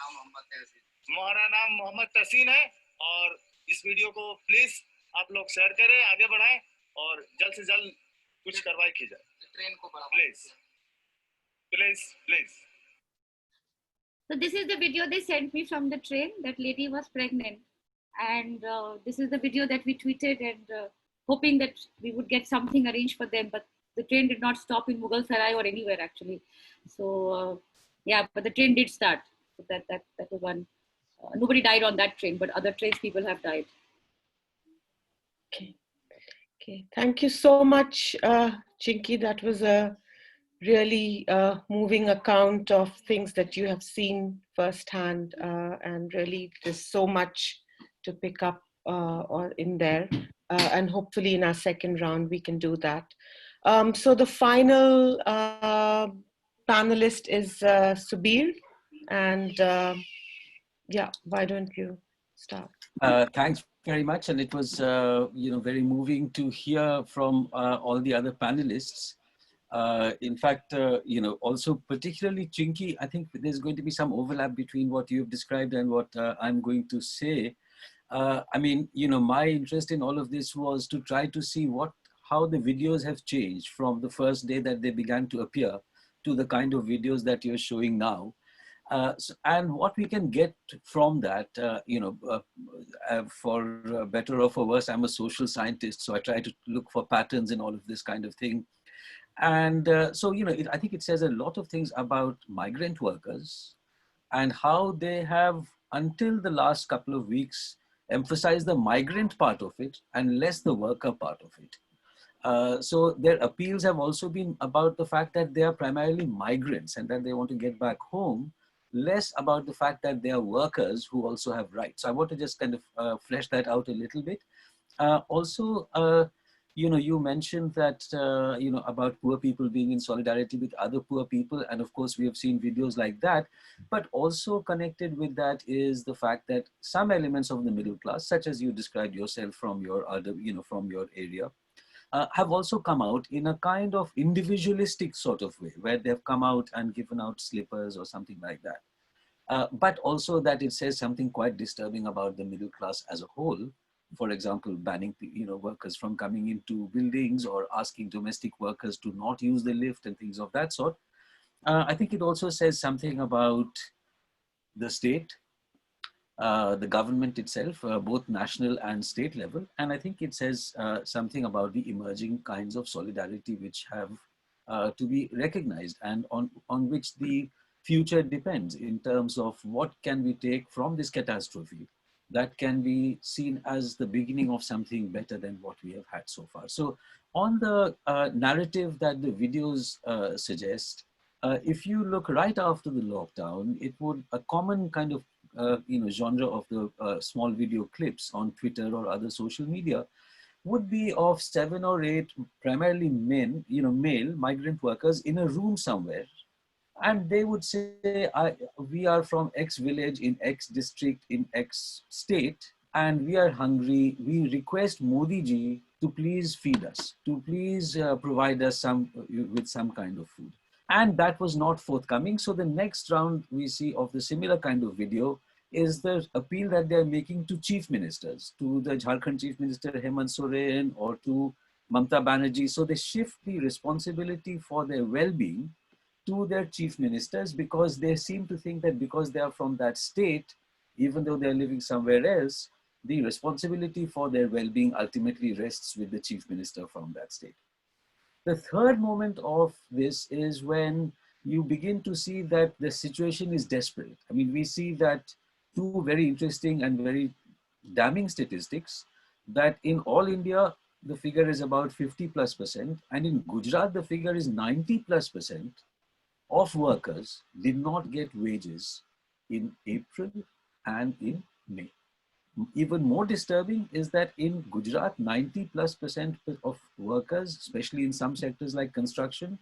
हमारा नाम मोहम्मद तहसीन है, और इस वीडियो को प्लीज आप लोग शेयर करें, आगे बढ़ाएं, और जल्द से जल्द कुछ कार्रवाई की जाए। ट्रेन को please please please. So this is the video they sent me from the train. That lady was pregnant. And this is the video that we tweeted and hoping that we would get something arranged for them. But the train did not stop in Mughal Sarai or anywhere actually. So yeah, but the train did start. So that was one. Nobody died on that train, but other trains people have died. Okay. Okay. Thank you so much, Chinky. That was a really moving account of things that you have seen firsthand, and really there's so much to pick up or in there, and hopefully in our second round we can do that. So the final panelist is Subir, and yeah, why don't you start? Thanks very much, and it was very moving to hear from all the other panelists. In fact, also particularly Chinky, I think there's going to be some overlap between what you've described and what I'm going to say. I mean, my interest in all of this was to try to see how the videos have changed from the first day that they began to appear to the kind of videos that you're showing now. And what we can get from that, for better or for worse, I'm a social scientist, so I try to look for patterns in all of this kind of thing. And so, I think it says a lot of things about migrant workers and how they have, until the last couple of weeks, emphasized the migrant part of it and less the worker part of it. So their appeals have also been about the fact that they are primarily migrants and that they want to get back home, less about the fact that they are workers who also have rights. So I want to just kind of flesh that out a little bit. You mentioned that, about poor people being in solidarity with other poor people. And of course, we have seen videos like that. But also connected with that is the fact that some elements of the middle class, such as you described yourself from your other, from your area, have also come out in a kind of individualistic sort of way, where they've come out and given out slippers or something like that. But also that it says something quite disturbing about the middle class as a whole. For example, banning workers from coming into buildings or asking domestic workers to not use the lift and things of that sort. I think it also says something about the state, the government itself, both national and state level. And I think it says something about the emerging kinds of solidarity which have to be recognized and on which the future depends in terms of what can we take from this catastrophe that can be seen as the beginning of something better than what we have had so far. So on the narrative that the videos suggest, if you look right after the lockdown, it would, a common kind of genre of the small video clips on Twitter or other social media would be of 7 or 8 primarily men, male migrant workers in a room somewhere. And they would say, we are from X village in X district in X state, and we are hungry. We request Modi ji to please feed us, to please provide us with some kind of food. And that was not forthcoming. So the next round we see of the similar kind of video is the appeal that they're making to chief ministers, to the Jharkhand chief minister Hemant Soren or to Mamata Banerjee. So they shift the responsibility for their well-being to their chief ministers, because they seem to think that because they are from that state, even though they're living somewhere else, the responsibility for their well-being ultimately rests with the chief minister from that state. The third moment of this is when you begin to see that the situation is desperate. I mean, we see that two very interesting and very damning statistics, that in all India, the figure is about 50+%, and in Gujarat, the figure is 90+% of workers did not get wages in April and in May. Even more disturbing is that in Gujarat, 90+% of workers, especially in some sectors like construction,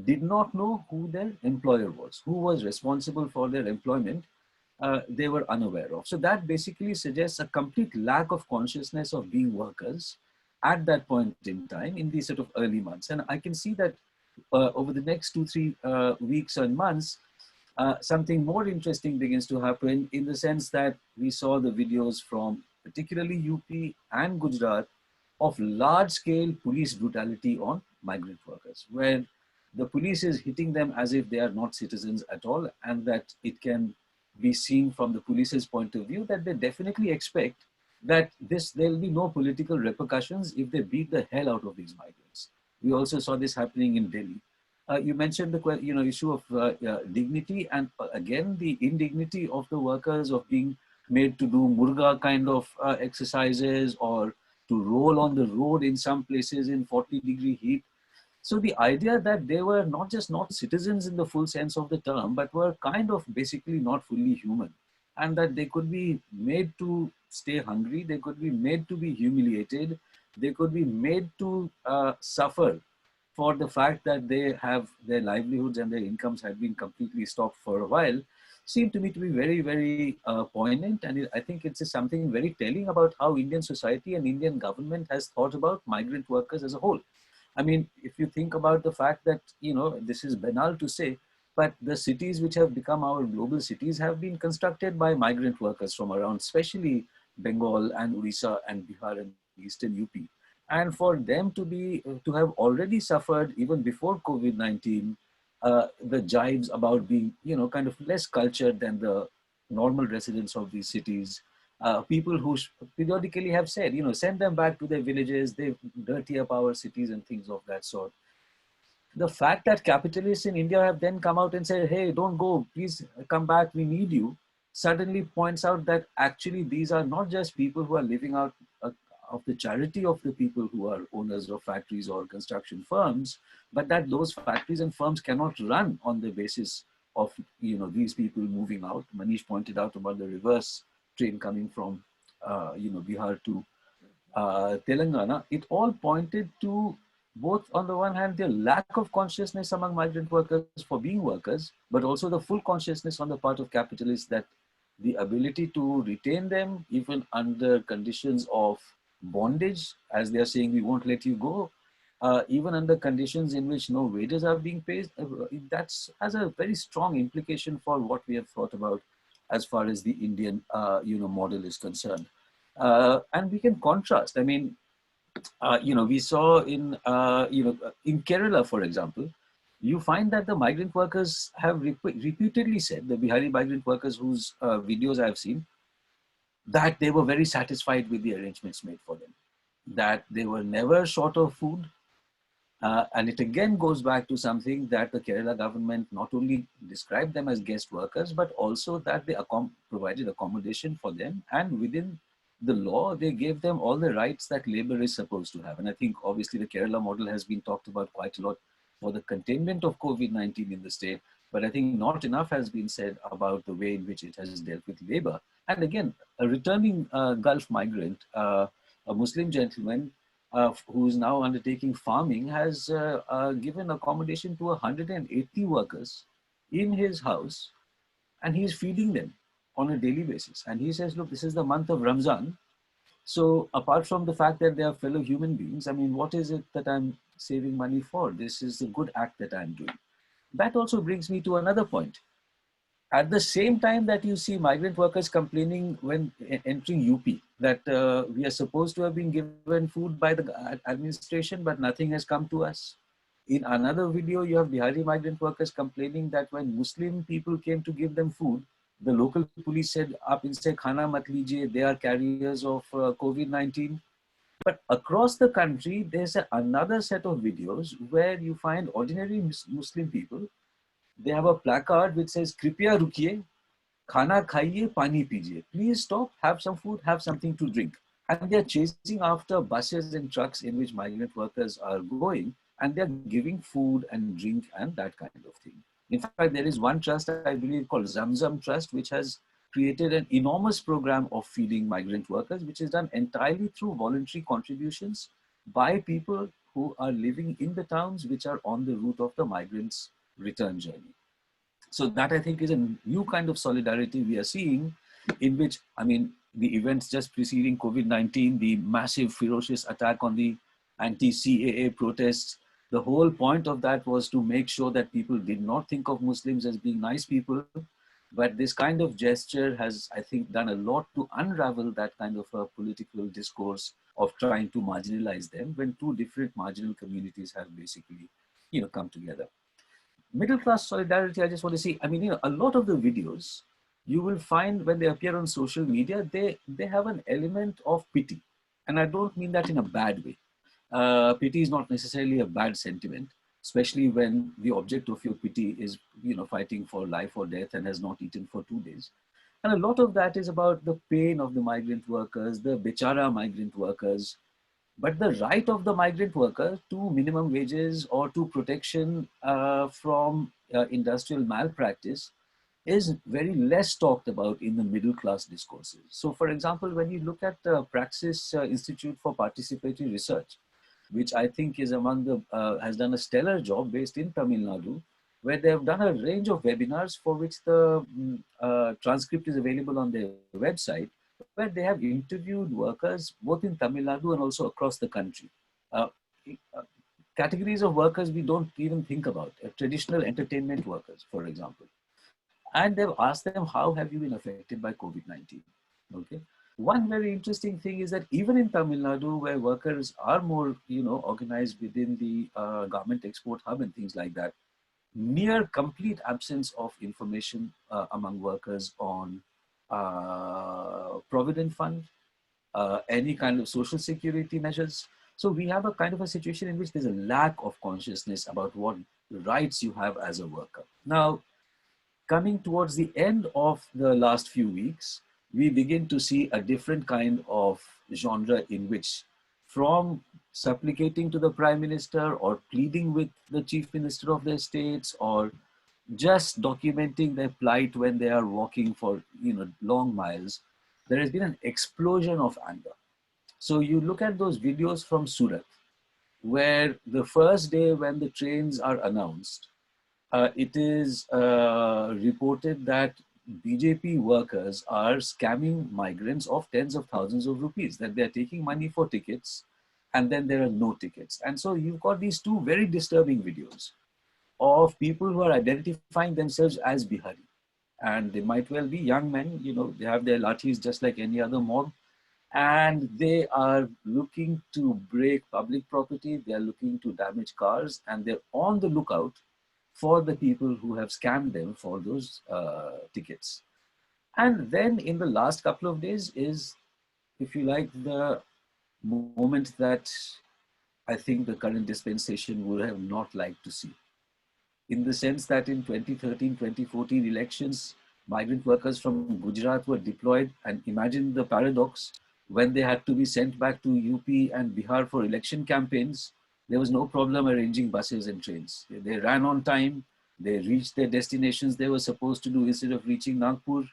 did not know who their employer was, who was responsible for their employment. They were unaware of. So that basically suggests a complete lack of consciousness of being workers at that point in time in these sort of early months. And I can see that over the next 2-3 weeks and months, something more interesting begins to happen, in the sense that we saw the videos from particularly UP and Gujarat of large-scale police brutality on migrant workers, where the police is hitting them as if they are not citizens at all, and that it can be seen from the police's point of view, that they definitely expect that there'll be no political repercussions if they beat the hell out of these migrants. We also saw this happening in Delhi. You mentioned the issue of dignity, and again the indignity of the workers of being made to do murga kind of exercises, or to roll on the road in some places in 40-degree heat. So the idea that they were not just not citizens in the full sense of the term, but were kind of basically not fully human, and that they could be made to stay hungry, they could be made to be humiliated, they could be made to suffer for the fact that they have their livelihoods and their incomes had been completely stopped for a while, seemed to me to be very, very poignant. And I think it's something very telling about how Indian society and Indian government has thought about migrant workers as a whole. I mean, if you think about the fact that, this is banal to say, but the cities which have become our global cities have been constructed by migrant workers from around, especially Bengal and Orissa and Bihar and Eastern UP. And for them to have already suffered even before COVID-19, the jibes about being, kind of less cultured than the normal residents of these cities, people who periodically have said, send them back to their villages, they dirty up our cities and things of that sort. The fact that capitalists in India have then come out and said, hey, don't go, please come back, we need you, suddenly points out that actually these are not just people who are living out of the charity of the people who are owners of factories or construction firms, but that those factories and firms cannot run on the basis of, these people moving out. Manish pointed out about the reverse train coming from, Bihar to Telangana. It all pointed to both, on the one hand, the lack of consciousness among migrant workers for being workers, but also the full consciousness on the part of capitalists that the ability to retain them, even under conditions of bondage, as they are saying, we won't let you go, even under conditions in which no wages are being paid, that has a very strong implication for what we have thought about as far as the Indian, model is concerned. And we can contrast. I mean, we saw in Kerala, for example, you find that the migrant workers have repeatedly said, the Bihari migrant workers whose videos I've seen, that they were very satisfied with the arrangements made for them, that they were never short of food. And it again goes back to something that the Kerala government not only described them as guest workers, but also that they provided accommodation for them, and within the law, they gave them all the rights that labor is supposed to have. And I think obviously the Kerala model has been talked about quite a lot for the containment of COVID-19 in the state, but I think not enough has been said about the way in which it has dealt with labor. And again, a returning Gulf migrant, a Muslim gentleman who is now undertaking farming, has given accommodation to 180 workers in his house, and he's feeding them on a daily basis. And he says, look, this is the month of Ramzan. So apart from the fact that they are fellow human beings, I mean, what is it that I'm saving money for? This is a good act that I'm doing. That also brings me to another point. At the same time that you see migrant workers complaining when entering UP, that we are supposed to have been given food by the administration, but nothing has come to us. In another video, you have Bihari migrant workers complaining that when Muslim people came to give them food, the local police said, "Aap inse khana mat lijiye, they are carriers of COVID-19. But across the country, there's another set of videos where you find ordinary Muslim people. They have a placard which says, "Kripya rukiye, khana khaiye, pani pijiye. Please stop, have some food, have something to drink." And they're chasing after buses and trucks in which migrant workers are going, and they're giving food and drink and that kind of thing. In fact, there is one trust, I believe, called Zamzam Trust, which has created an enormous program of feeding migrant workers, which is done entirely through voluntary contributions by people who are living in the towns which are on the route of the migrants' return journey. So that, I think, is a new kind of solidarity we are seeing, in which, I mean, the events just preceding COVID-19, the massive ferocious attack on the anti-CAA protests, the whole point of that was to make sure that people did not think of Muslims as being nice people. But this kind of gesture has, I think, done a lot to unravel that kind of a political discourse of trying to marginalize them when two different marginal communities have basically, come together. Middle class solidarity, I just want to see, I mean, a lot of the videos you will find when they appear on social media, they have an element of pity. And I don't mean that in a bad way. Pity is not necessarily a bad sentiment, especially when the object of your pity is, fighting for life or death and has not eaten for 2 days. And a lot of that is about the pain of the migrant workers, the bechara migrant workers, but the right of the migrant worker to minimum wages or to protection from industrial malpractice is very less talked about in the middle class discourses. So for example, when you look at the Praxis Institute for Participatory Research, which I think is among the, has done a stellar job based in Tamil Nadu, where they have done a range of webinars for which the transcript is available on their website, where they have interviewed workers both in Tamil Nadu and also across the country. Uh, Categories of workers we don't even think about, traditional entertainment workers, for example. And they've asked them, how have you been affected by COVID-19? Okay. One very interesting thing is that even in Tamil Nadu, where workers are more, organized within the garment export hub and things like that, near complete absence of information among workers on Provident Fund, any kind of social security measures. So we have a kind of a situation in which there's a lack of consciousness about what rights you have as a worker. Now, coming towards the end of the last few weeks, we begin to see a different kind of genre in which, from supplicating to the Prime Minister or pleading with the Chief Minister of their states or just documenting their plight when they are walking for long miles, there has been an explosion of anger. So you look at those videos from Surat, where the first day when the trains are announced, it is reported that BJP workers are scamming migrants of tens of thousands of rupees, that they're taking money for tickets and then there are no tickets. And so you've got these two very disturbing videos of people who are identifying themselves as Bihari. And they might well be young men, they have their lathis just like any other mob. And they are looking to break public property, they are looking to damage cars, and they're on the lookout for the people who have scammed them for those tickets. And then in the last couple of days is, if you like, the moment that I think the current dispensation would have not liked to see. In the sense that in 2013, 2014 elections, migrant workers from Gujarat were deployed, and imagine the paradox, when they had to be sent back to UP and Bihar for election campaigns, there was no problem arranging buses and trains. They ran on time, they reached their destinations they were supposed to do instead of reaching Nagpur,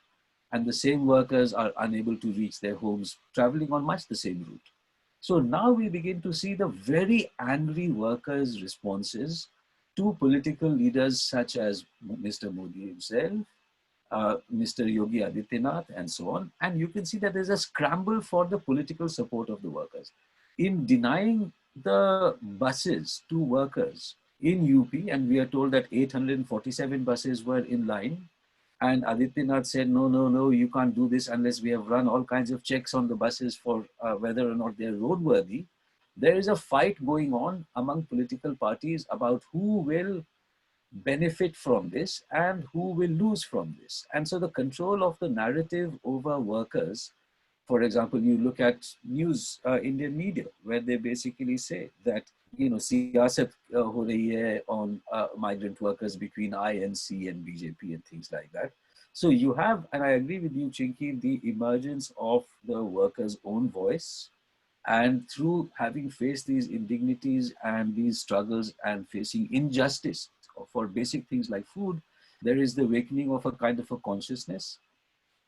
and the same workers are unable to reach their homes, traveling on much the same route. So now we begin to see the very angry workers' responses to political leaders such as Mr. Modi himself, Mr. Yogi Adityanath, and so on. And you can see that there's a scramble for the political support of the workers. In denying the buses to workers in UP, and we are told that 847 buses were in line, and Adityanath said, no, you can't do this unless we have run all kinds of checks on the buses for whether or not they're roadworthy. There is a fight going on among political parties about who will benefit from this and who will lose from this. And so the control of the narrative over workers, for example, you look at news, Indian media, where they basically say that, siyasat ho rahi hai on migrant workers between INC and BJP and things like that. So you have, and I agree with you, Chinky, the emergence of the workers' own voice. And through having faced these indignities and these struggles and facing injustice for basic things like food, there is the awakening of a kind of a consciousness.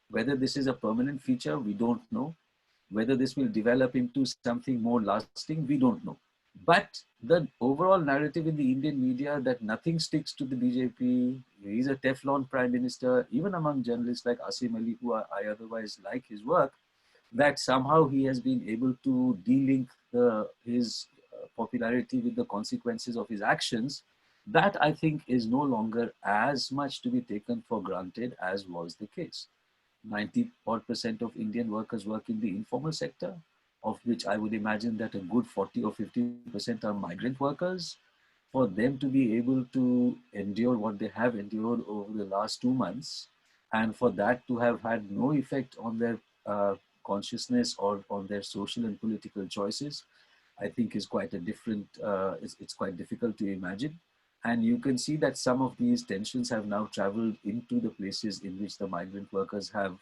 Whether this is a permanent feature, we don't know. Whether this will develop into something more lasting, we don't know. But the overall narrative in the Indian media that nothing sticks to the BJP, he's a Teflon prime minister, even among journalists like Asim Ali, who I otherwise like his work, that somehow he has been able to de-link his popularity with the consequences of his actions, that I think is no longer as much to be taken for granted as was the case. 90% of Indian workers work in the informal sector, of which I would imagine that a good 40 or 50% are migrant workers. For them to be able to endure what they have endured over the last 2 months And for that to have had no effect on their consciousness or on their social and political choices, I think is quite a different, it's quite difficult to imagine. And you can see that some of these tensions have now traveled into the places in which the migrant workers have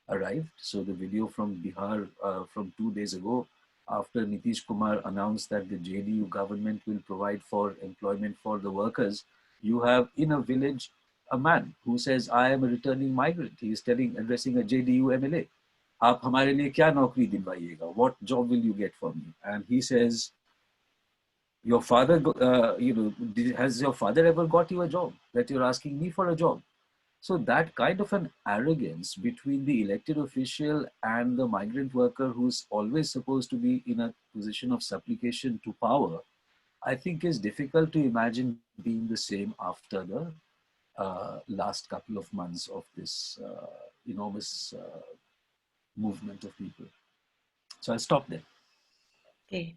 arrived. So the video from Bihar from 2 days ago, after Nitish Kumar announced that the JDU government will provide for employment for the workers, you have in a village a man who says, I am a returning migrant. He is addressing a JDU MLA. आप हमारे लिए क्या नौकरी दिलवाइएगा? What job will you get for me? And he says, your father, has your father ever got you a job that you're asking me for a job? So that kind of an arrogance between the elected official and the migrant worker who's always supposed to be in a position of supplication to power, I think is difficult to imagine being the same after the last couple of months of this enormous movement of people. So I'll stop there. Okay.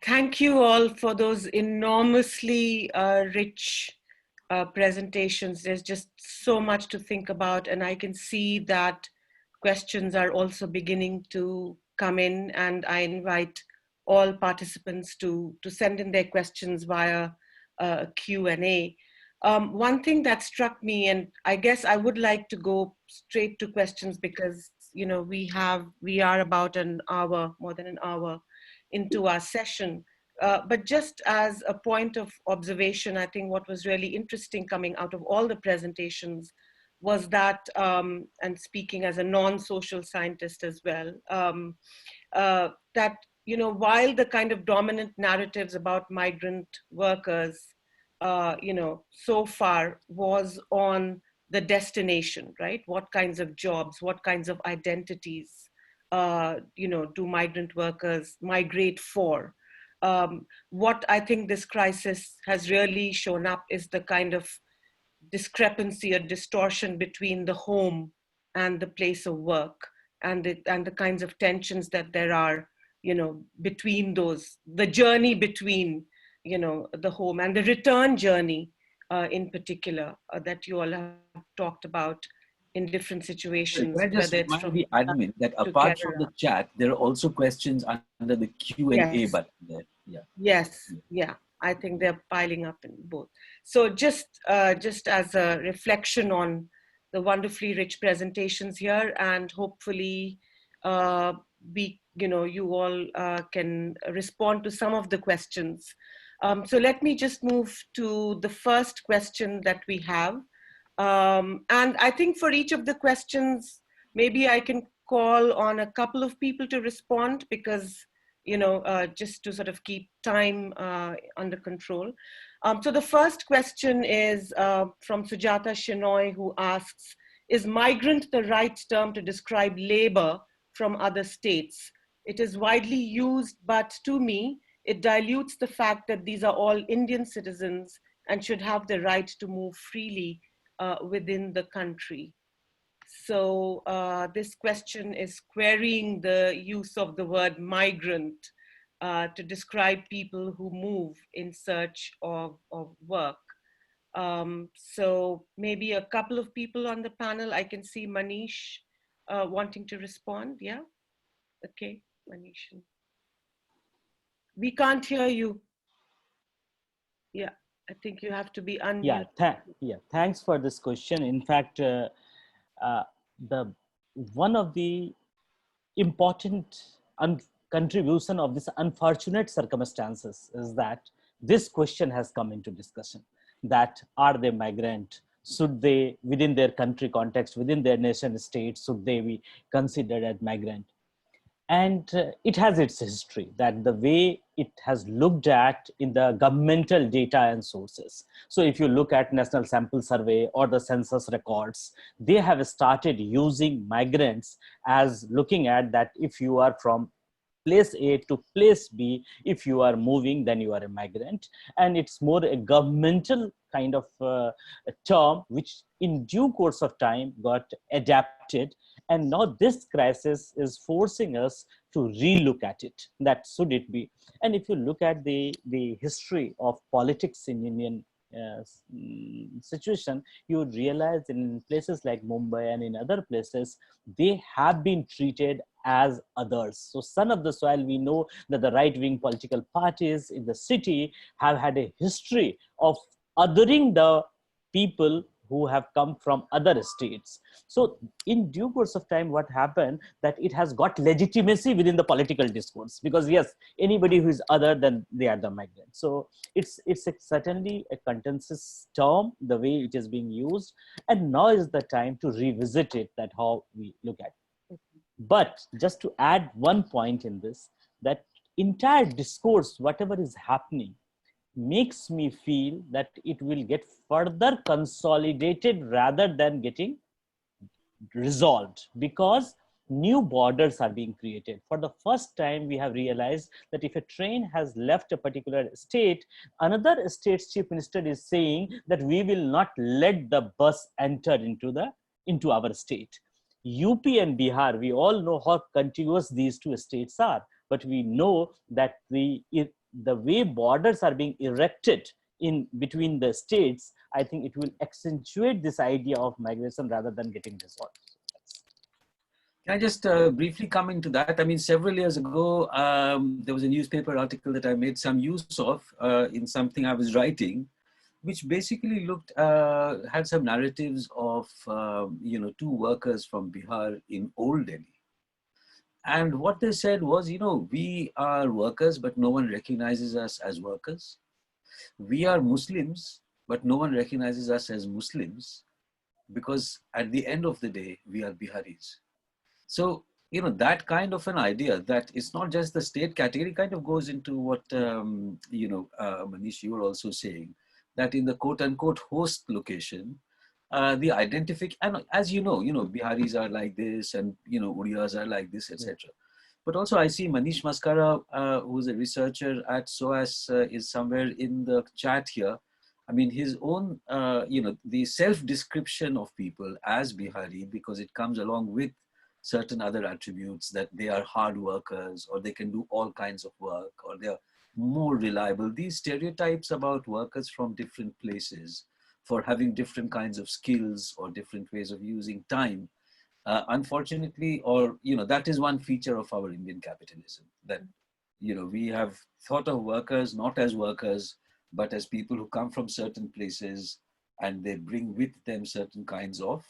Thank you all for those enormously rich presentations. There's just so much to think about, and I can see that questions are also beginning to come in, and I invite all participants to send in their questions via Q&A. One thing that struck me, and I guess I would like to go straight to questions because we are about an hour, more than an hour into our session. But just as a point of observation, I think what was really interesting coming out of all the presentations was that, and speaking as a non-social scientist as well, that while the kind of dominant narratives about migrant workers, so far was on the destination, right? What kinds of jobs, what kinds of identities, do migrant workers migrate for? What I think this crisis has really shown up is the kind of discrepancy or distortion between the home and the place of work, and the kinds of tensions that there are, between those, the journey between, the home and the return journey in particular that you all have talked about in different situations. Can I just remind the admin that apart from the chat, there are also questions under the Q&A button there. Yeah. Yes. Yeah. I think they're piling up in both. So just as a reflection on the wonderfully rich presentations here, and hopefully you all can respond to some of the questions. So let me just move to the first question that we have. And I think for each of the questions, maybe I can call on a couple of people to respond because, just to sort of keep time under control. So the first question is from Sujata Shenoy, who asks, is migrant the right term to describe labor from other states? It is widely used, but to me, it dilutes the fact that these are all Indian citizens and should have the right to move freely within the country. So this question is querying the use of the word migrant to describe people who move in search of work. So maybe a couple of people on the panel. I can see Manish wanting to respond. Yeah. Okay, Manish. We can't hear you. Yeah, I think you have to be unmuted. Thanks for this question. In fact, one of the important contribution of this unfortunate circumstances is that this question has come into discussion, that are they migrant? Should they, within their country context, within their nation state, should they be considered as migrant? And it has its history, that the way it has looked at in the governmental data and sources. So if you look at National Sample Survey or the census records, they have started using migrants as looking at that if you are from place A to place B, if you are moving, then you are a migrant. And it's more a governmental kind of a term, which in due course of time got adapted. And now this crisis is forcing us to relook at it, that should it be. And if you look at the history of politics in Indian situation, you would realize in places like Mumbai and in other places, they have been treated as others. So son of the soil, we know that the right-wing political parties in the city have had a history of othering the people who have come from other states. So in due course of time, what happened that it has got legitimacy within the political discourse, because yes, anybody who is other than they are the migrant. So it's certainly a contentious term, the way it is being used, and now is the time to revisit it, that how we look at it. But just to add one point in this, that entire discourse, whatever is happening, makes me feel that it will get further consolidated rather than getting resolved, because new borders are being created. For the first time, we have realized that if a train has left a particular state, another state's chief minister is saying that we will not let the bus enter into our state. UP and Bihar, we all know how contiguous these two states are, but we know that the way borders are being erected in between the states, I think it will accentuate this idea of migration rather than getting resolved. Can I just briefly come into that? I mean, several years ago, there was a newspaper article that I made some use of in something I was writing, which basically had some narratives of, two workers from Bihar in Old Delhi. And what they said was, we are workers, but no one recognizes us as workers. We are Muslims, but no one recognizes us as Muslims, because at the end of the day, we are Biharis. So, that kind of an idea that it's not just the state category kind of goes into what, Manish, you were also saying, that in the quote unquote host location, the identification, and as Biharis are like this, and Udiyas are like this, etc. But also I see Manish Maskara, who's a researcher at SOAS, is somewhere in the chat here. I mean, his own, the self-description of people as Bihari, because it comes along with certain other attributes, that they are hard workers, or they can do all kinds of work, or they are more reliable. These stereotypes about workers from different places for having different kinds of skills or different ways of using time, unfortunately, or, that is one feature of our Indian capitalism, that, we have thought of workers not as workers, but as people who come from certain places, and they bring with them certain kinds of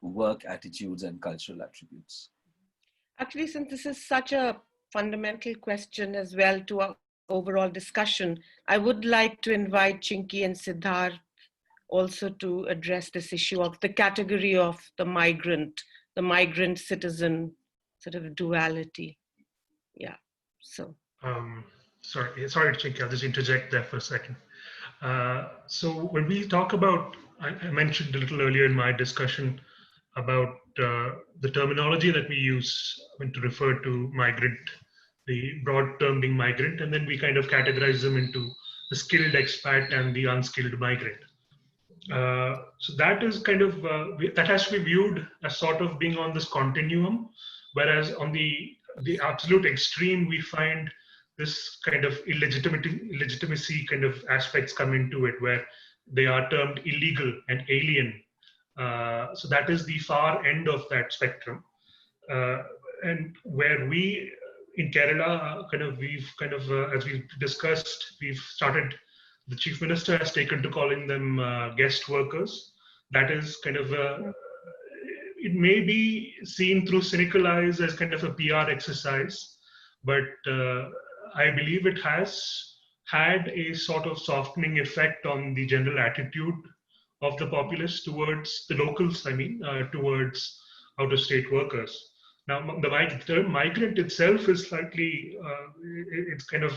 work attitudes and cultural attributes. Actually, since this is such a fundamental question as well to our overall discussion, I would like to invite Chinky and Siddharth also to address this issue of the category of the migrant citizen sort of duality. Yeah, so. Sorry, Chinky, I'll just interject there for a second. So when we talk about, I mentioned a little earlier in my discussion about the terminology that we use to refer to migrant, the broad term being migrant, and then we kind of categorize them into the skilled expat and the unskilled migrant. So that is kind of, that has to be viewed as sort of being on this continuum, whereas on the absolute extreme, we find this kind of illegitimacy kind of aspects come into it, where they are termed illegal and alien. So that is the far end of that spectrum. And where we, in Kerala, as we've discussed, the Chief Minister has taken to calling them guest workers. That is kind of it may be seen through cynical eyes as kind of a PR exercise, but I believe it has had a sort of softening effect on the general attitude of the populace towards the locals, towards out-of-state workers. Now, the term migrant itself is slightly, it's kind of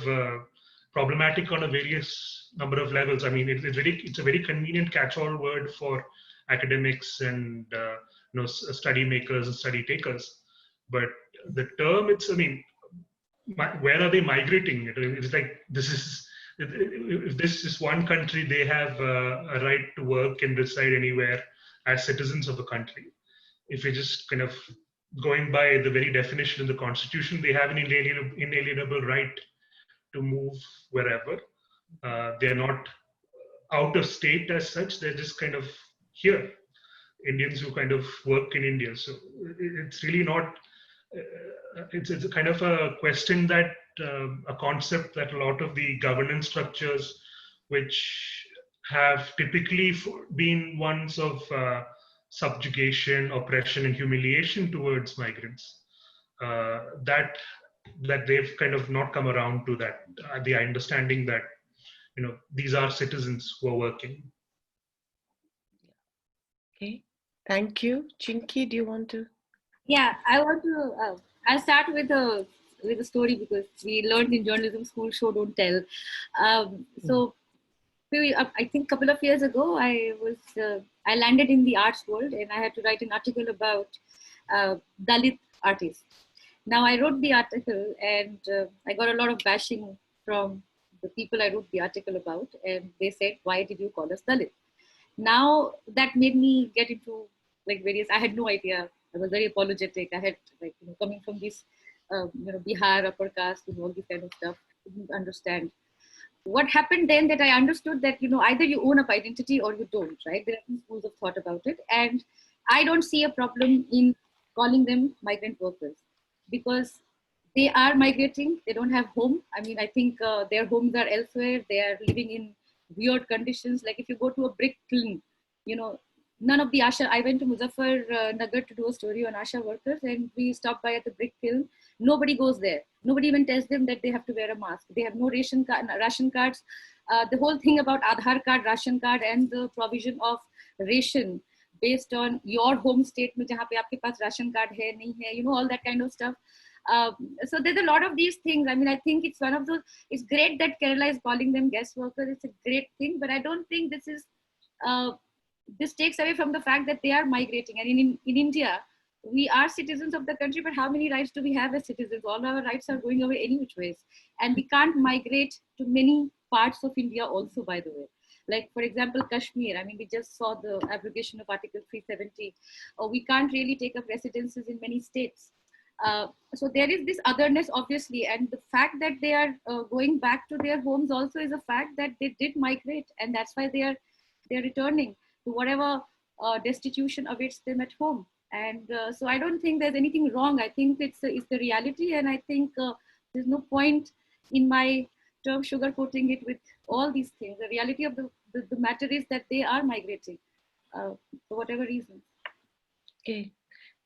problematic on a various number of levels. I mean, it's a very convenient catch-all word for academics and study makers and study takers. But the term, where are they migrating? It's like if this is one country, they have a right to work and reside anywhere as citizens of the country. If we're just kind of going by the very definition in the Constitution, they have an inalienable right to move wherever. They're not out of state as such. They're just kind of here, Indians who kind of work in India. So it's really not, it's a kind of a question that, a concept that a lot of the governance structures, which have typically been ones of subjugation, oppression, and humiliation towards migrants, that they've kind of not come around to that, the understanding that, you know, these are citizens who are working. Okay, thank you. Chinky, do you want to? Yeah, I want to. I'll start with a story, because we learned in journalism school, show don't tell. So, I think a couple of years ago, I landed in the arts world, and I had to write an article about Dalit artists. Now, I wrote the article, and I got a lot of bashing from the people I wrote the article about, and they said, "Why did you call us Dalit?" Now that made me get into like various. I had no idea. I was very apologetic. I had coming from this, Bihar upper caste and all this kind of stuff. Didn't understand what happened then. That I understood that either you own up identity or you don't. Right? There are two schools of thought about it, and I don't see a problem in calling them migrant workers, because they are migrating. They don't have home. I mean, I think their homes are elsewhere. They are living in weird conditions. Like if you go to a brick kiln, none of the Asha, I went to Muzaffar Nagar to do a story on Asha workers, and we stopped by at the brick kiln. Nobody goes there. Nobody even tells them that they have to wear a mask. They have no ration cards. The whole thing about Aadhaar card, ration card, and the provision of ration based on your home state, mein jahan pe aapke paas ration card hai, nahi hai, all that kind of stuff. So there's a lot of these things. I mean, I think it's one of those, it's great that Kerala is calling them guest workers. It's a great thing, but I don't think this is, this takes away from the fact that they are migrating. And in India, we are citizens of the country, but how many rights do we have as citizens? All our rights are going away any which ways. And we can't migrate to many parts of India also, by the way. Like, for example, Kashmir. I mean, we just saw the abrogation of Article 370. We can't really take up residences in many states. So there is this otherness, obviously, and the fact that they are going back to their homes also is a fact that they did migrate, and that's why they are returning to whatever destitution awaits them at home. And so I don't think there's anything wrong. I think it's the reality, and I think there's no point in my term sugarcoating it with all these things. The reality of the matter is that they are migrating for whatever reason. Okay.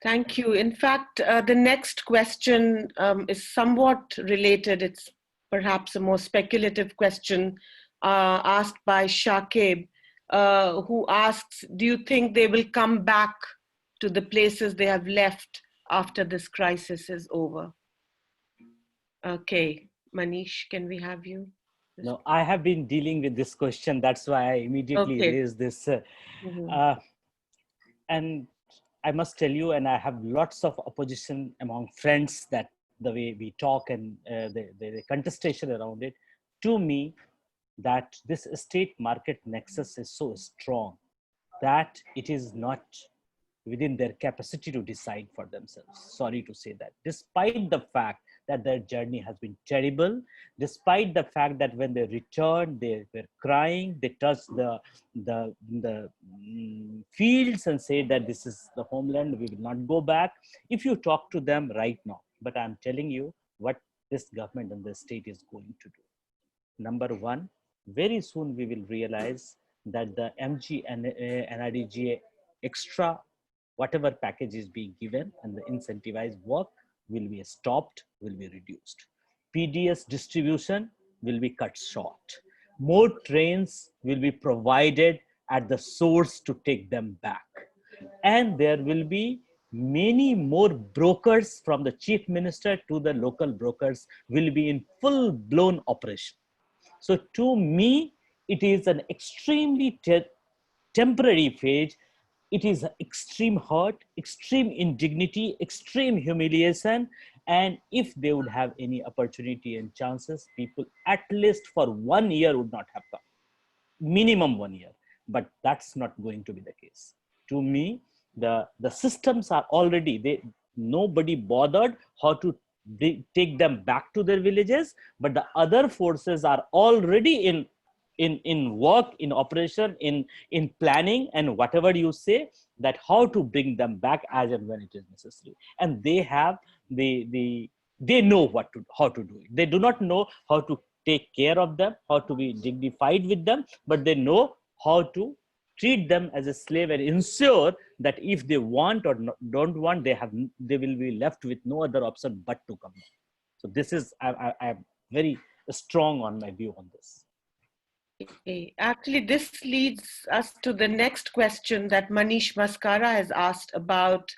Thank you. In fact, the next question is somewhat related. It's perhaps a more speculative question asked by Shakib, who asks, do you think they will come back to the places they have left after this crisis is over? Okay, Manish, can we have you? No, I have been dealing with this question. That's why I immediately raised this. And I must tell you, and I have lots of opposition among friends, that the way we talk and the contestation around it, to me, that this state market nexus is so strong that it is not within their capacity to decide for themselves. Sorry to say that. Despite the fact that their journey has been terrible, despite the fact that when they returned, they were crying, they touched the fields and said that this is the homeland, we will not go back. If you talk to them right now, but I'm telling you what this government and the state is going to do. Number one, very soon we will realize that the MG and NRDGA extra, whatever package is being given and the incentivized work will be stopped, will be reduced. PDS distribution will be cut short. More trains will be provided at the source to take them back. And there will be many more brokers, from the chief minister to the local brokers, will be in full-blown operation. So to me, it is an extremely temporary phase. It is extreme hurt, extreme indignity, extreme humiliation. And if they would have any opportunity and chances, people at least for 1 year would not have come. Minimum 1 year. But that's not going to be the case. To me, the systems are already, nobody bothered how to take them back to their villages, but the other forces are already in in work, in operation, in planning, and whatever you say, that how to bring them back as and when it is necessary. And they have they know how to do it. They do not know how to take care of them, how to be dignified with them, but they know how to treat them as a slave and ensure that if they want or don't want, they will be left with no other option but to come back. So this is, I'm very strong on my view on this. Okay. Actually, this leads us to the next question that Manish Mascara has asked about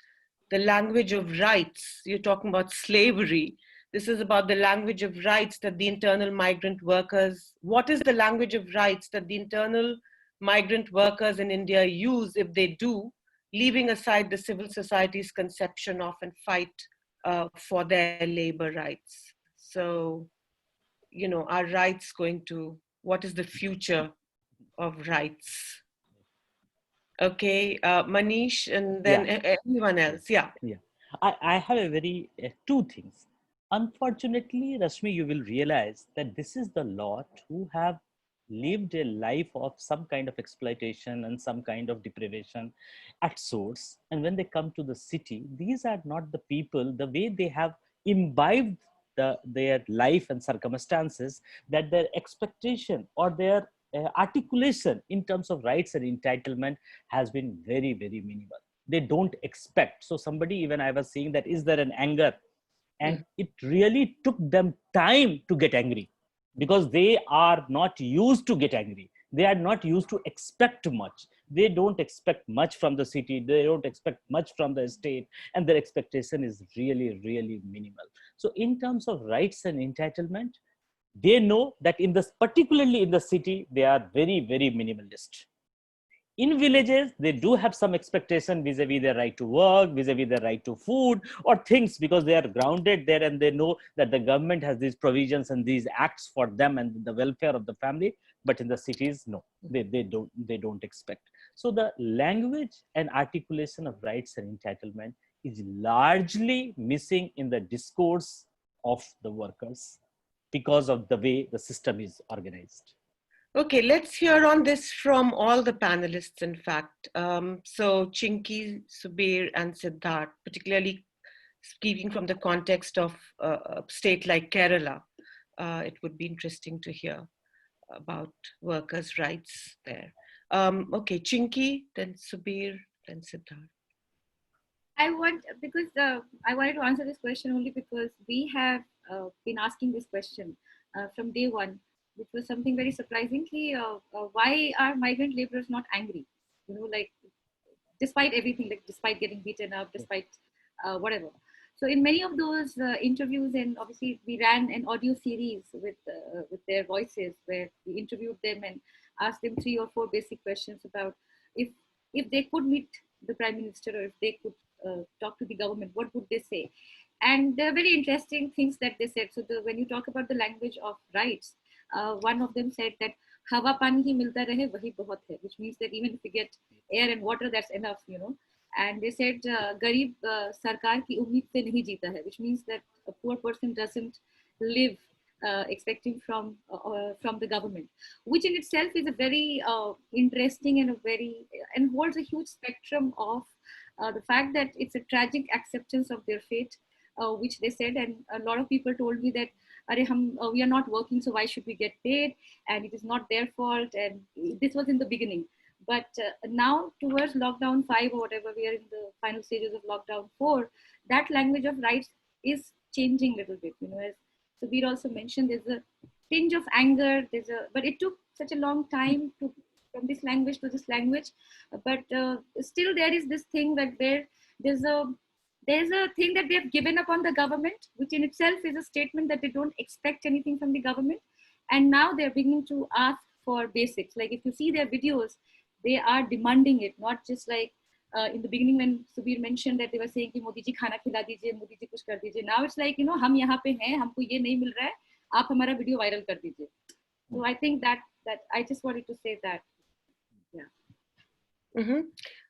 the language of rights. You're talking about slavery. This is about the language of rights that the internal migrant workers, what is the language of rights that the internal migrant workers in India use, if they do, leaving aside the civil society's conception of and fight for their labor rights? So, you know, are rights going to, what is the future of rights? Okay, Manish, and then everyone else. Yeah. I have a very two things. Unfortunately, Rashmi, you will realize that this is the lot who have lived a life of some kind of exploitation and some kind of deprivation at source. And when they come to the city, these are not the people, the way they have imbibed their life and circumstances, that their expectation or their articulation in terms of rights and entitlement has been very, very minimal. They don't expect. So somebody, even I was saying that, is there an anger? And it really took them time to get angry, because they are not used to get angry. They are not used to expect much. They don't expect much from the city. They don't expect much from the state. And their expectation is really, really minimal. So in terms of rights and entitlement, they know that particularly in the city, they are very, very minimalist. In villages, they do have some expectation vis-a-vis their right to work, vis-a-vis their right to food or things, because they are grounded there and they know that the government has these provisions and these acts for them and the welfare of the family. But in the cities, no, they don't expect. So the language and articulation of rights and entitlement is largely missing in the discourse of the workers because of the way the system is organized. Okay, let's hear on this from all the panelists, in fact. So Chinky, Subir, and Siddharth, particularly speaking from the context of a state like Kerala, it would be interesting to hear about workers' rights there. Okay, Chinky, then Subir, then Siddharth. I wanted to answer this question only because we have been asking this question from day one, which was something very surprisingly, why are migrant laborers not angry? You know, like, despite everything, like despite getting beaten up, despite whatever. So in many of those interviews, and obviously we ran an audio series with their voices, where we interviewed them and asked them 3 or 4 basic questions about if they could meet the Prime Minister, or if they could talk to the government, what would they say? And there are very interesting things that they said. So when you talk about the language of rights, one of them said that hawa pani hi milta rahe wahi bahut hai, which means that even if you get air and water, that's enough, you know. And they said garib sarkar ki ummeed se nahi jeeta hai, which means that a poor person doesn't live expecting from the government, which in itself is a very interesting and holds a huge spectrum of the fact that it's a tragic acceptance of their fate, which they said. And a lot of people told me that we are not working, so why should we get paid? And it is not their fault. And this was in the beginning. But now towards lockdown 5 or whatever, we are in the final stages of lockdown 4, that language of rights is changing a little bit. You know, as Subir also mentioned, there's a tinge of anger, but it took such a long time from this language to this language. But still there is this thing that there's a thing that they've given up on the government, which in itself is a statement that they don't expect anything from the government. And now they're beginning to ask for basics. Like if you see their videos, they are demanding it, not just like in the beginning when Subir mentioned that they were saying कि मोदी जी खाना खिला दीजिए, मोदी जी कुछ कर दीजिए. Now it's like, you know, हम यहाँ पे हैं, हमको ये नहीं मिल रहा है, आप हमारा वीडियो वायरल कर दीजिए. So I think that I just wanted to say that. Yeah. Mm-hmm.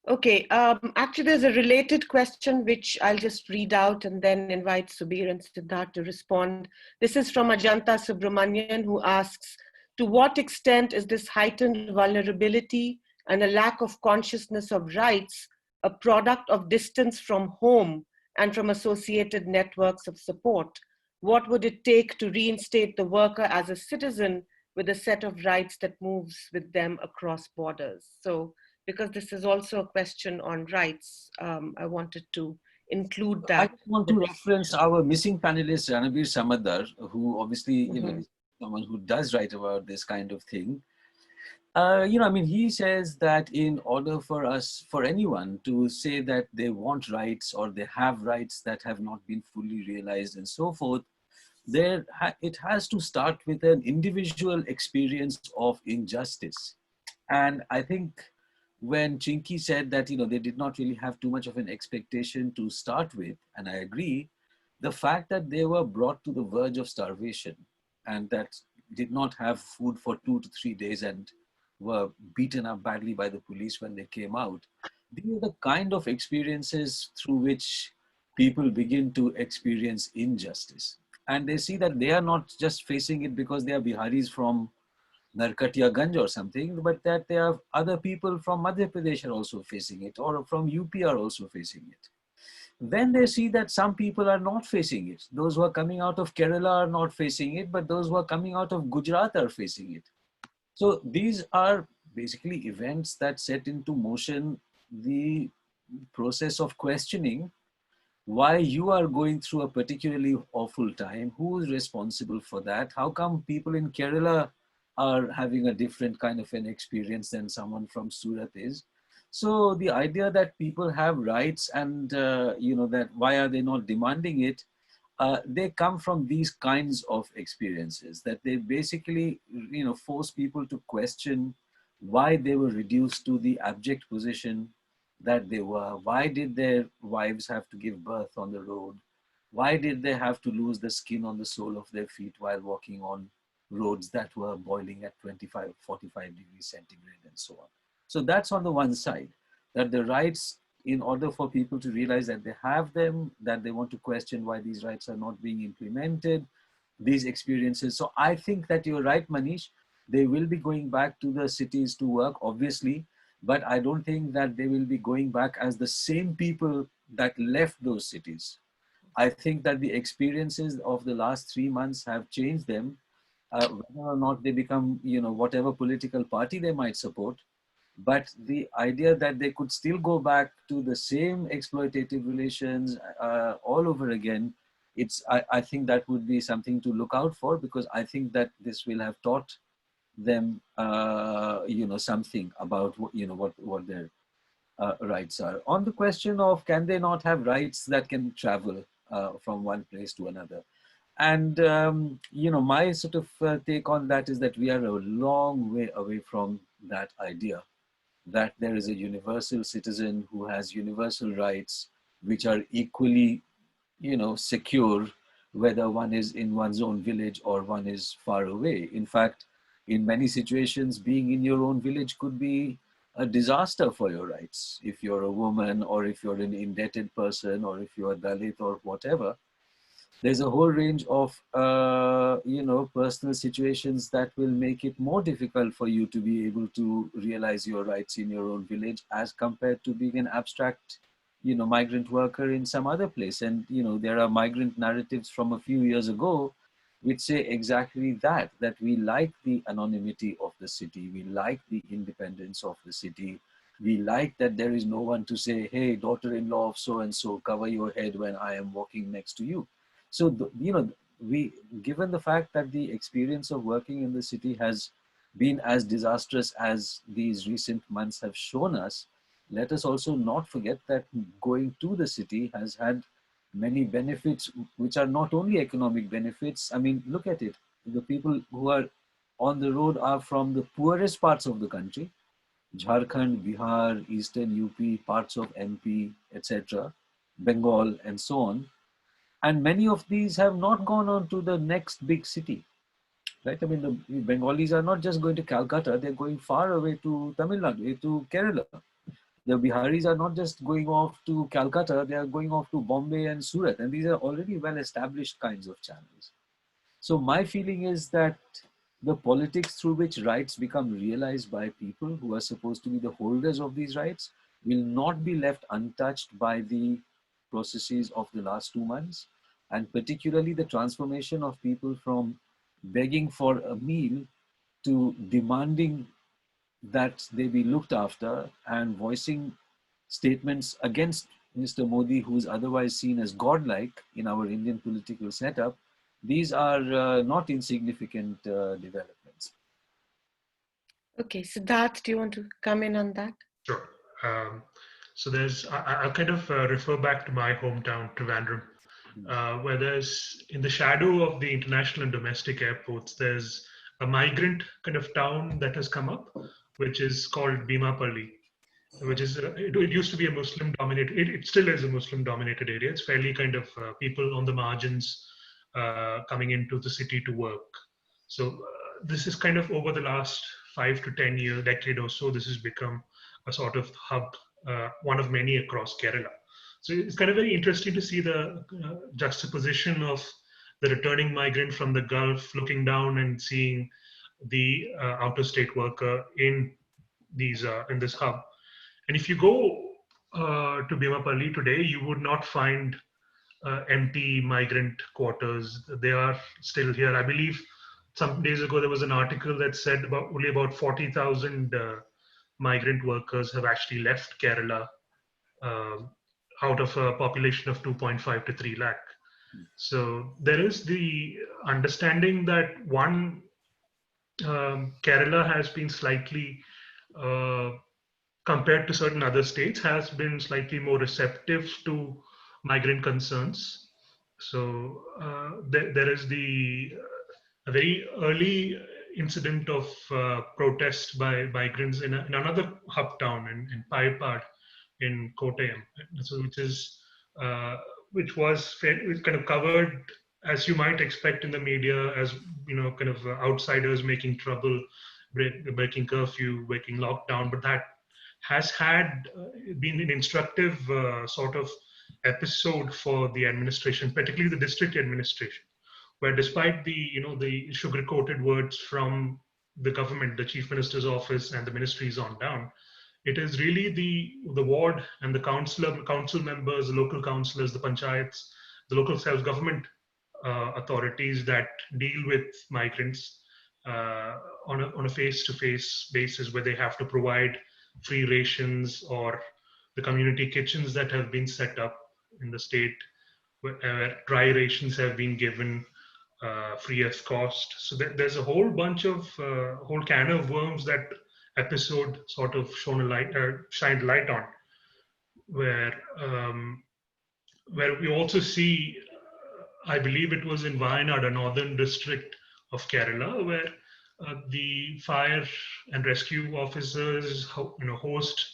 Okay. Actually, there's a related question which I'll just read out and then invite Subir and Siddharth to respond. This is from Ajanta Subramanian, who asks, To what extent is this heightened vulnerability and a lack of consciousness of rights a product of distance from home and from associated networks of support? What would it take to reinstate the worker as a citizen with a set of rights that moves with them across borders? So, because this is also a question on rights, I wanted to include that. I just want to reference our missing panelist, Ranabir Samadar, who obviously, is someone who does write about this kind of thing. He says that in order for us, for anyone to say that they want rights or they have rights that have not been fully realized and so forth, it has to start with an individual experience of injustice. And I think when Chinky said that, they did not really have too much of an expectation to start with, and I agree, the fact that they were brought to the verge of starvation and that did not have food for 2 to 3 days and were beaten up badly by the police when they came out. These are the kind of experiences through which people begin to experience injustice. And they see that they are not just facing it because they are Biharis from Narkatiyaganj or something, but that there are other people from Madhya Pradesh are also facing it, or from UP are also facing it. Then they see that some people are not facing it. Those who are coming out of Kerala are not facing it, but those who are coming out of Gujarat are facing it. So these are basically events that set into motion the process of questioning why you are going through a particularly awful time, who is responsible for that, how come people in Kerala are having a different kind of an experience than someone from Surat is. So the idea that people have rights and, that why are they not demanding it, they come from these kinds of experiences that they basically, force people to question why they were reduced to the abject position that they were. Why did their wives have to give birth on the road? Why did they have to lose the skin on the sole of their feet while walking on roads that were boiling at 25, 45 degrees centigrade and so on? So that's on the one side, that the rights, in order for people to realize that they have them, that they want to question why these rights are not being implemented, these experiences. So I think that you're right, Manish, they will be going back to the cities to work, obviously, but I don't think that they will be going back as the same people that left those cities. I think that the experiences of the last 3 months have changed them, whether or not they become, whatever political party they might support. But the idea that they could still go back to the same exploitative relations all over again, I think that would be something to look out for, because I think that this will have taught them, something about, what their rights are. On the question of can they not have rights that can travel from one place to another? And, my sort of take on that is that we are a long way away from that idea, that there is a universal citizen who has universal rights, which are equally, secure, whether one is in one's own village or one is far away. In fact, in many situations, being in your own village could be a disaster for your rights. If you're a woman, or if you're an indebted person, or if you're Dalit or whatever, there's a whole range of, personal situations that will make it more difficult for you to be able to realize your rights in your own village as compared to being an abstract, migrant worker in some other place. And, there are migrant narratives from a few years ago which say exactly that we like the anonymity of the city, we like the independence of the city, we like that there is no one to say, hey, daughter-in-law of so-and-so, cover your head when I am walking next to you. So, given the fact that the experience of working in the city has been as disastrous as these recent months have shown us, let us also not forget that going to the city has had many benefits, which are not only economic benefits. I mean, look at it. The people who are on the road are from the poorest parts of the country, Jharkhand, Bihar, Eastern UP, parts of MP, etc., Bengal, and so on. And many of these have not gone on to the next big city, right? I mean, the Bengalis are not just going to Calcutta, they're going far away to Tamil Nadu, to Kerala. The Biharis are not just going off to Calcutta, they are going off to Bombay and Surat. And these are already well-established kinds of channels. So my feeling is that the politics through which rights become realized by people who are supposed to be the holders of these rights will not be left untouched by the processes of the last 2 months, and particularly the transformation of people from begging for a meal to demanding that they be looked after and voicing statements against Mr. Modi, who is otherwise seen as godlike in our Indian political setup. These are not insignificant developments. Okay, Siddharth, do you want to come in on that? Sure. So I'll kind of refer back to my hometown, Trivandrum, where there's, in the shadow of the international and domestic airports, there's a migrant kind of town that has come up, which is called Bhimapalli, which is, it used to be a Muslim dominated, it still is a Muslim dominated area. It's fairly kind of people on the margins coming into the city to work. So this is kind of over the last 5 to 10 year decade or so, this has become a sort of hub, one of many across Kerala. So it's kind of very interesting to see the juxtaposition of the returning migrant from the Gulf looking down and seeing the outer state worker in these in this hub. And if you go to Bhimapalli today, you would not find empty migrant quarters. They are still here. I believe some days ago there was an article that said only about 40,000 migrant workers have actually left Kerala out of a population of 2.5 to 3 lakh. So there is the understanding that one, Kerala has been slightly, compared to certain other states, has been slightly more receptive to migrant concerns. So there is a very early incident of protest by migrants in another hub town in Paipad in Kottayam, so which was kind of covered, as you might expect in the media, as kind of outsiders making trouble, breaking curfew, breaking lockdown. But that has been an instructive sort of episode for the administration, particularly the district administration, where despite the sugar-coated words from the government, the chief minister's office and the ministries on down, it is really the ward and the council members, the local councillors, the panchayats, the local self-government authorities that deal with migrants on a face-to-face basis, where they have to provide free rations, or the community kitchens that have been set up in the state, where dry rations have been given free of cost. So there's a whole bunch of whole can of worms that episode sort of shined light on, where we also see, I believe it was in Wayanad, a northern district of Kerala, where the fire and rescue officers host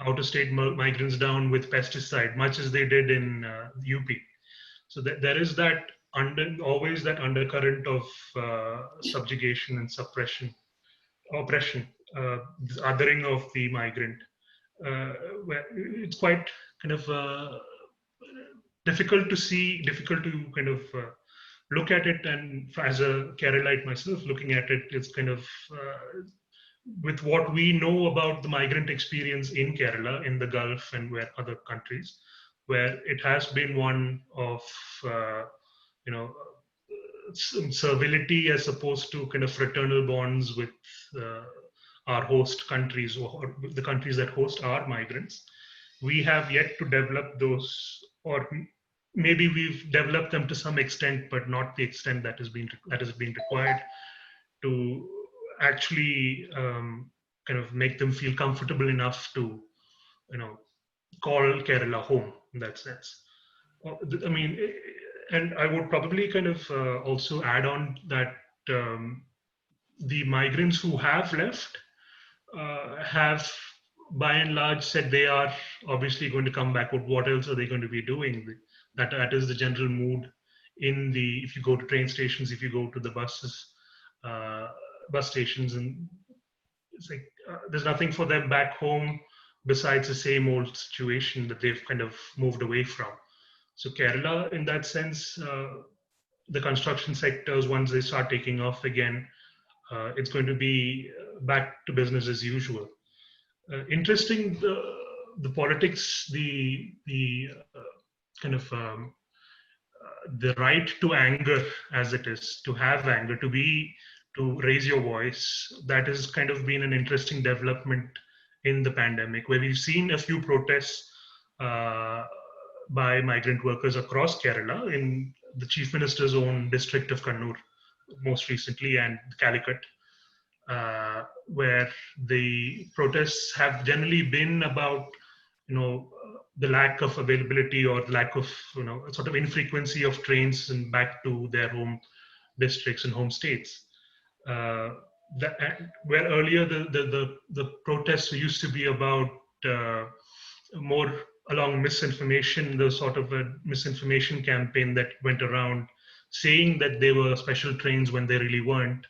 out-of-state migrants down with pesticide, much as they did in UP. So there is that always that undercurrent of subjugation and suppression, oppression, othering of the migrant. Where it's quite kind of difficult to kind of look at it, and as a Keralite myself, looking at it, it's kind of with what we know about the migrant experience in Kerala, in the Gulf, and where other countries, where it has been one of servility as opposed to kind of fraternal bonds with our host countries, or the countries that host our migrants. We have yet to develop those, or maybe we've developed them to some extent, but not the extent that has been required to actually kind of make them feel comfortable enough to call Kerala home in that sense. I mean, and I would probably kind of also add on that the migrants who have left have by and large said they are obviously going to come back. But what else are they going to be doing? That is the general mood if you go to train stations, if you go to the bus stations, and it's like there's nothing for them back home besides the same old situation that they've kind of moved away from. So Kerala, in that sense, the construction sectors, once they start taking off again, it's going to be back to business as usual. Interesting, the politics, the kind of the right to anger, as it is, to have anger, to raise your voice. That has kind of been an interesting development in the pandemic, where we've seen a few protests by migrant workers across Kerala, in the Chief Minister's own district of Kannur, most recently, and Calicut, where the protests have generally been about, the lack of availability or the lack of, sort of infrequency of trains and back to their home districts and home states. Where earlier the protests used to be about more along misinformation, the sort of a misinformation campaign that went around saying that they were special trains when they really weren't,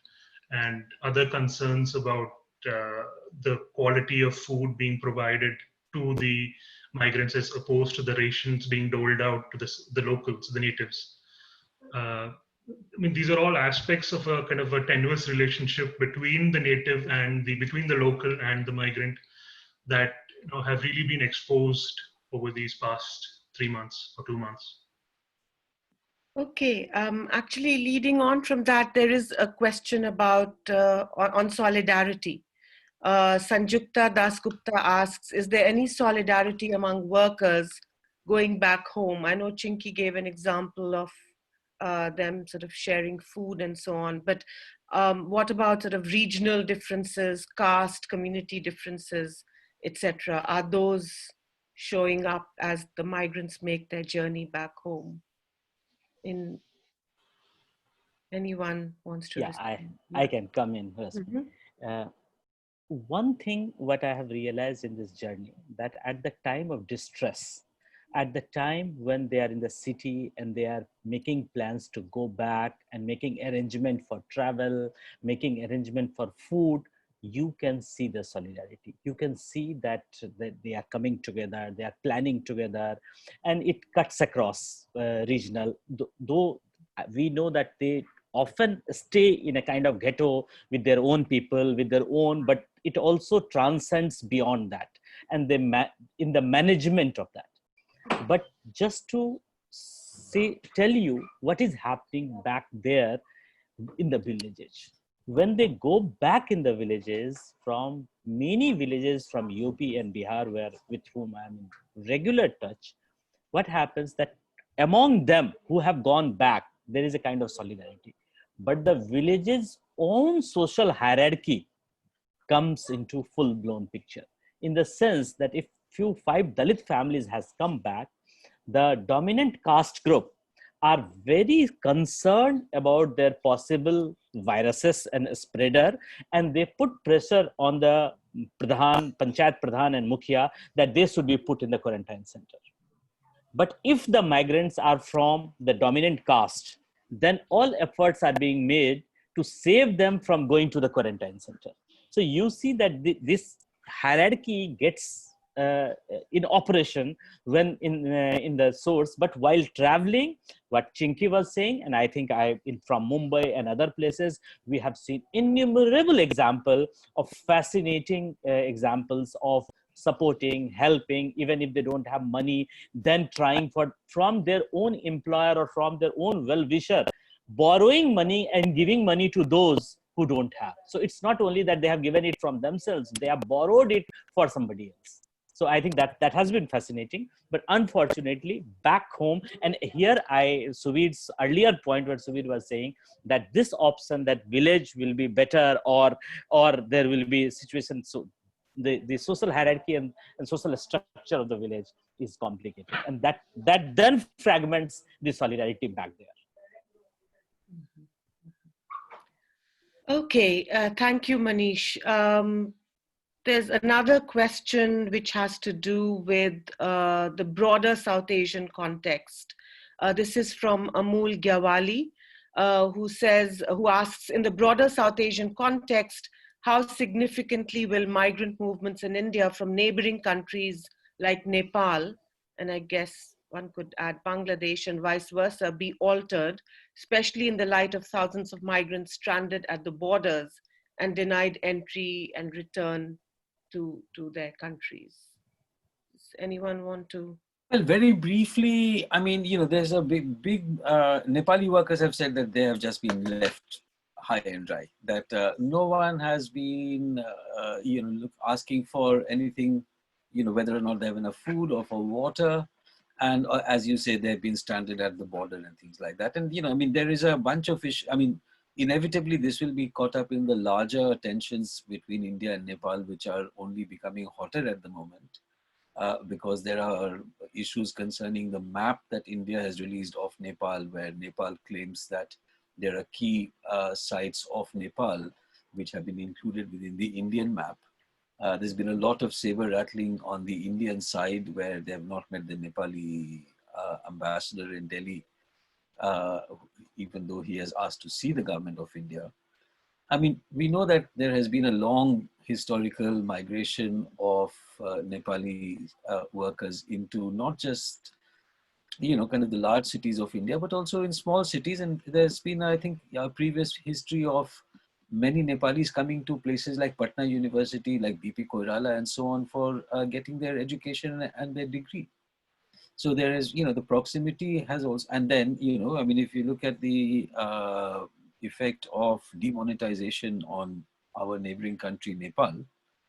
and other concerns about the quality of food being provided to the migrants as opposed to the rations being doled out to the locals, the natives. I mean, these are all aspects of a kind of a tenuous relationship between the native and between the local and the migrant that have really been exposed over these past 3 months or 2 months. Okay, actually leading on from that, there is a question about on solidarity. Sanjukta Dasgupta asks, is there any solidarity among workers going back home? I know Chinky gave an example of them sort of sharing food and so on, but what about sort of regional differences, caste, community differences, etc.? Are those showing up as the migrants make their journey back home? In anyone wants to respond? I can come in first. One thing what I have realized in this journey, that at the time of distress, at the time when they are in the city and they are making plans to go back and making arrangement for travel, making arrangement for food, you can see the solidarity. You can see that they are coming together, they are planning together, and it cuts across regional. Though we know that they often stay in a kind of ghetto with their own people, with their own, but it also transcends beyond that, and they in the management of that. But just to tell you what is happening back there in the villages. When they go back in the villages, from many villages from UP and Bihar, with whom I'm in regular touch, what happens that among them who have gone back, there is a kind of solidarity. But the village's own social hierarchy comes into full-blown picture, in the sense that if 5 Dalit families has come back, the dominant caste group are very concerned about their possible viruses and spreader, and they put pressure on the Pradhan, Panchayat Pradhan and Mukhya that they should be put in the quarantine center. But if the migrants are from the dominant caste, then all efforts are being made to save them from going to the quarantine center. So you see that this hierarchy gets in operation when in the source, but while traveling, what Chinky was saying, and I think from Mumbai and other places, we have seen innumerable examples of fascinating examples of supporting, helping, even if they don't have money, then trying from their own employer or from their own well-wisher, borrowing money and giving money to those who don't have. So it's not only that they have given it from themselves, they have borrowed it for somebody else. So I think that has been fascinating, but unfortunately back home, and here Suvir's earlier point where Suvir was saying that this option, that village will be better or there will be situations, so the social hierarchy and social structure of the village is complicated, and that then fragments the solidarity back there. Okay, thank you, Manish. There's another question which has to do with the broader South Asian context. This is from Amul Gyawali, who asks, in the broader South Asian context, how significantly will migrant movements in India from neighboring countries like Nepal, and I guess one could add Bangladesh and vice versa, be altered, especially in the light of thousands of migrants stranded at the borders and denied entry and return to their countries? Does anyone want to? Well, very briefly, I mean, there's a big Nepali workers have said that they have just been left high and dry, that no one has been, asking for anything, whether or not they have enough food or for water. And as you say, they've been stranded at the border and things like that. And, I mean, there is a bunch of issues. I mean, inevitably, this will be caught up in the larger tensions between India and Nepal, which are only becoming hotter at the moment. Because there are issues concerning the map that India has released of Nepal, where Nepal claims that there are key sites of Nepal which have been included within the Indian map. There's been a lot of saber rattling on the Indian side, where they have not met the Nepali ambassador in Delhi, even though he has asked to see the government of India. I mean, we know that there has been a long historical migration of Nepali workers into not just, kind of the large cities of India, but also in small cities. And there's been, I think, a previous history of many Nepalis coming to places like Patna University, like BP Koirala and so on, for getting their education and their degree. So there is, the proximity has also, and then, I mean, if you look at the effect of demonetization on our neighboring country, Nepal,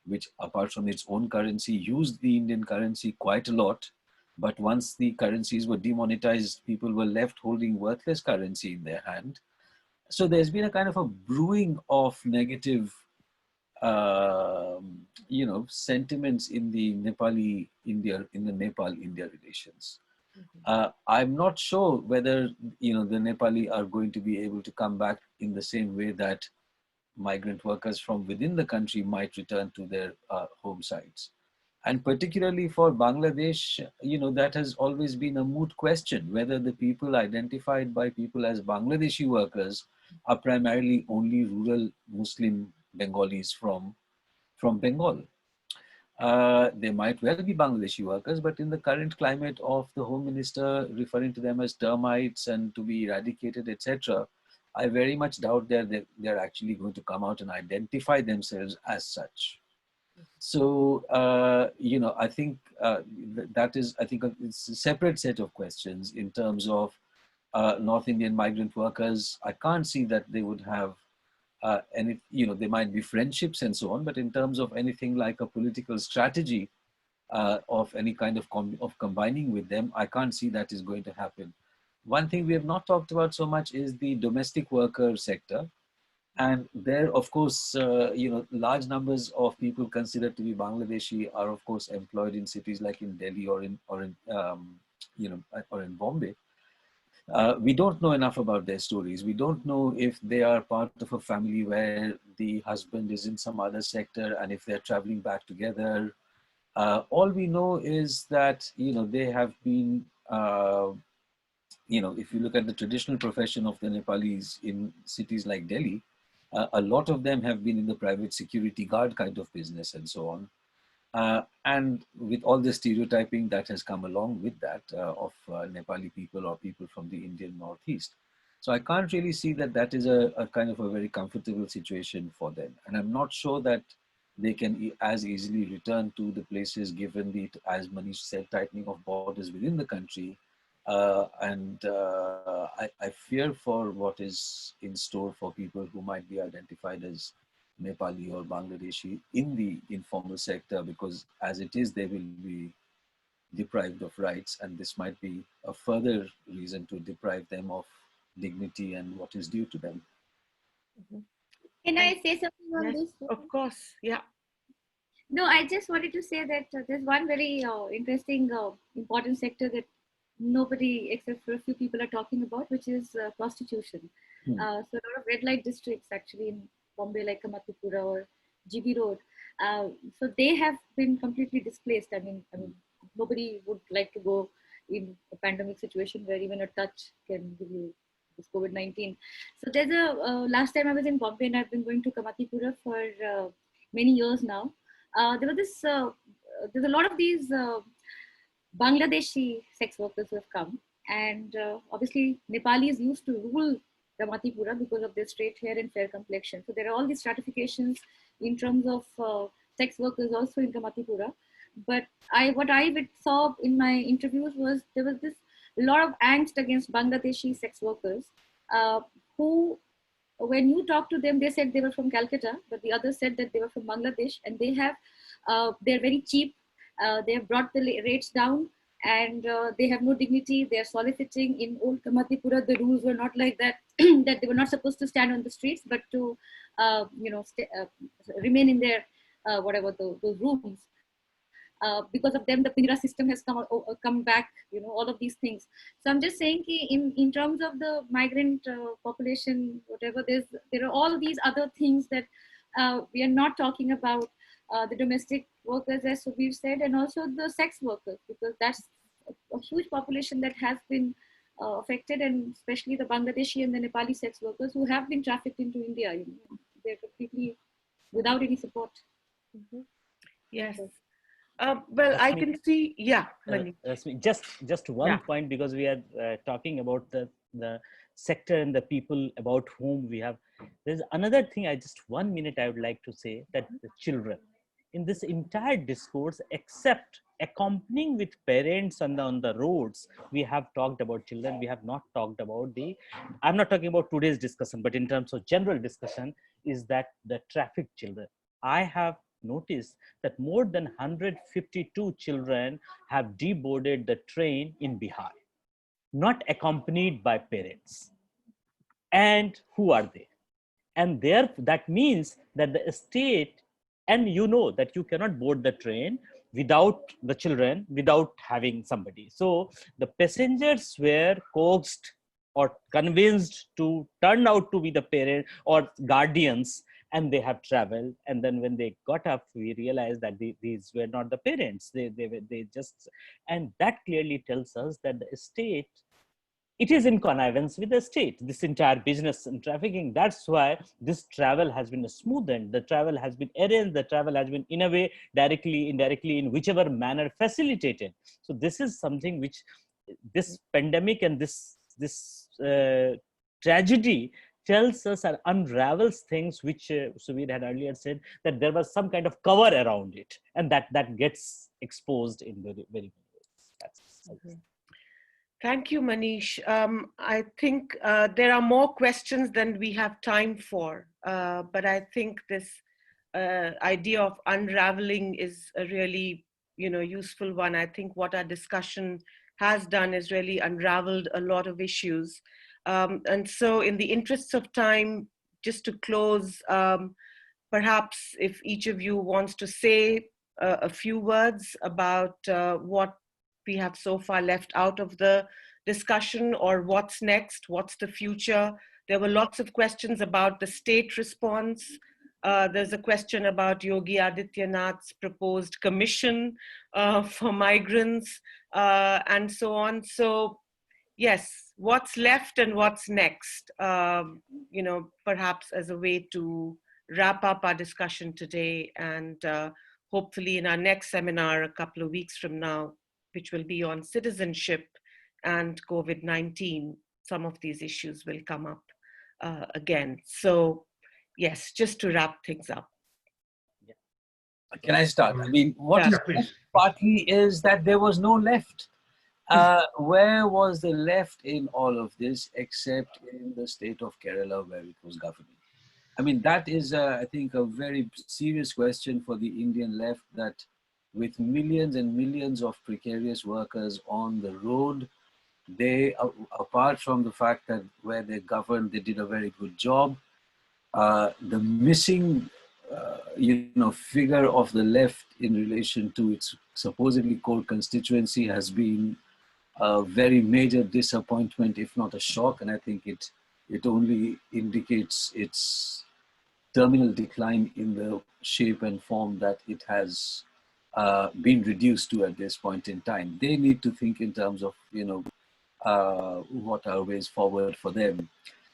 which apart from its own currency, used the Indian currency quite a lot. But once the currencies were demonetized, people were left holding worthless currency in their hand. So there's been a kind of a brewing of negative, sentiments in the Nepal-India relations. I'm not sure whether, the Nepali are going to be able to come back in the same way that migrant workers from within the country might return to their home sites. And particularly for Bangladesh, that has always been a moot question, whether the people identified by people as Bangladeshi workers are primarily only rural Muslim Bengalis from Bengal. They might well be Bangladeshi workers, but in the current climate of the Home Minister referring to them as termites and to be eradicated, etc., I very much doubt that they're actually going to come out and identify themselves as such. So, I think it's a separate set of questions in terms of North Indian migrant workers. I can't see that they would have there might be friendships and so on, but in terms of anything like a political strategy of any kind of combining with them, I can't see that is going to happen. One thing we have not talked about so much is the domestic worker sector. And there, of course, large numbers of people considered to be Bangladeshi are, of course, employed in cities like in Delhi or in Bombay. We don't know enough about their stories. We don't know if they are part of a family where the husband is in some other sector and if they're traveling back together. All we know is that, they have been, if you look at the traditional profession of the Nepalis in cities like Delhi, a lot of them have been in the private security guard kind of business and so on. And with all the stereotyping that has come along with that of Nepali people or people from the Indian Northeast. So I can't really see that that is a kind of a very comfortable situation for them. And I'm not sure that they can as easily return to the places given the, as Manish said, tightening of borders within the country. I fear for what is in store for people who might be identified as Nepali or Bangladeshi in the informal sector, because as it is, they will be deprived of rights, and this might be a further reason to deprive them of dignity and what is due to them. Can I say something on this? Of course, yeah. No, I just wanted to say that there's one very interesting, important sector that nobody except for a few people are talking about, which is prostitution. So a lot of red light districts actually in Bombay, like Kamatipura or GB Road. So they have been completely displaced. I mean, nobody would like to go in a pandemic situation where even a touch can give you this COVID-19. So there's last time I was in Bombay, and I've been going to Kamatipura for many years now. There was this, there's a lot of these Bangladeshi sex workers who have come. And obviously, Nepalis used to rule Ramatipura because of their straight hair and fair complexion. So there are all these stratifications in terms of sex workers also in Ramatipura. But what I saw in my interviews was there was this lot of angst against Bangladeshi sex workers who, when you talk to them, they said they were from Calcutta, but the others said that they were from Bangladesh, and they're very cheap. They have brought the rates down, and they have no dignity. They are soliciting. In old Kamatipura, the rules were not like that, that they were not supposed to stand on the streets, but to, remain in their, those rooms. Because of them, the Pinjara system has come back, all of these things. So I'm just saying in terms of the migrant population, whatever, there are all these other things that we are not talking about, the domestic workers, as we've said, and also the sex workers, because that's a huge population that has been affected, and especially the Bangladeshi and the Nepali sex workers who have been trafficked into India. They're completely without any support. Mm-hmm. Yes. Well, I can see, yeah. Just one point, because we are talking about the sector and the people about whom we have. There's another thing, just 1 minute I would like to say, that the children in this entire discourse, except accompanying with parents on the roads, we have talked about children. We have not talked about I'm not talking about today's discussion, but in terms of general discussion, is that the trafficked children. I have noticed that more than 152 children have deboarded the train in Bihar, not accompanied by parents. And who are they? And there, that means that the state, and that you cannot board the train without the children, without having somebody. So the passengers were coaxed or convinced to turn out to be the parent or guardians, and they have traveled. And then when they got up, we realized that these were not the parents. They just, and that clearly tells us that the state, it is in connivance with the state, this entire business and trafficking. That's why this travel has been smoothened. The travel has been arranged. The travel has been, in a way, directly, indirectly, in whichever manner, facilitated. So this is something which this pandemic and this tragedy tells us and unravels things which Suvir had earlier said, that there was some kind of cover around it, and that gets exposed in very, very many ways. That's Thank you, Manish. I think there are more questions than we have time for, but I think this idea of unraveling is a really, useful one. I think what our discussion has done is really unraveled a lot of issues. And so in the interests of time, just to close, perhaps if each of you wants to say a few words about what we have so far left out of the discussion, or what's next, what's the future. There were lots of questions about the state response. There's a question about Yogi Adityanath's proposed commission for migrants, and so on. So yes, what's left and what's next, perhaps as a way to wrap up our discussion today, and hopefully in our next seminar a couple of weeks from now, which will be on citizenship and COVID-19, some of these issues will come up again. So yes, just to wrap things up. Can I start? I mean, what is partly is that there was no left. Where was the left in all of this, except in the state of Kerala where it was governing? I mean, that is, I think, a very serious question for the Indian left, that with millions and millions of precarious workers on the road, they, apart from the fact that where they governed, they did a very good job, the missing, figure of the left in relation to its supposedly core constituency has been a very major disappointment, if not a shock. And I think it only indicates its terminal decline in the shape and form that it has been reduced to at this point in time. They need to think in terms of, what are ways forward for them.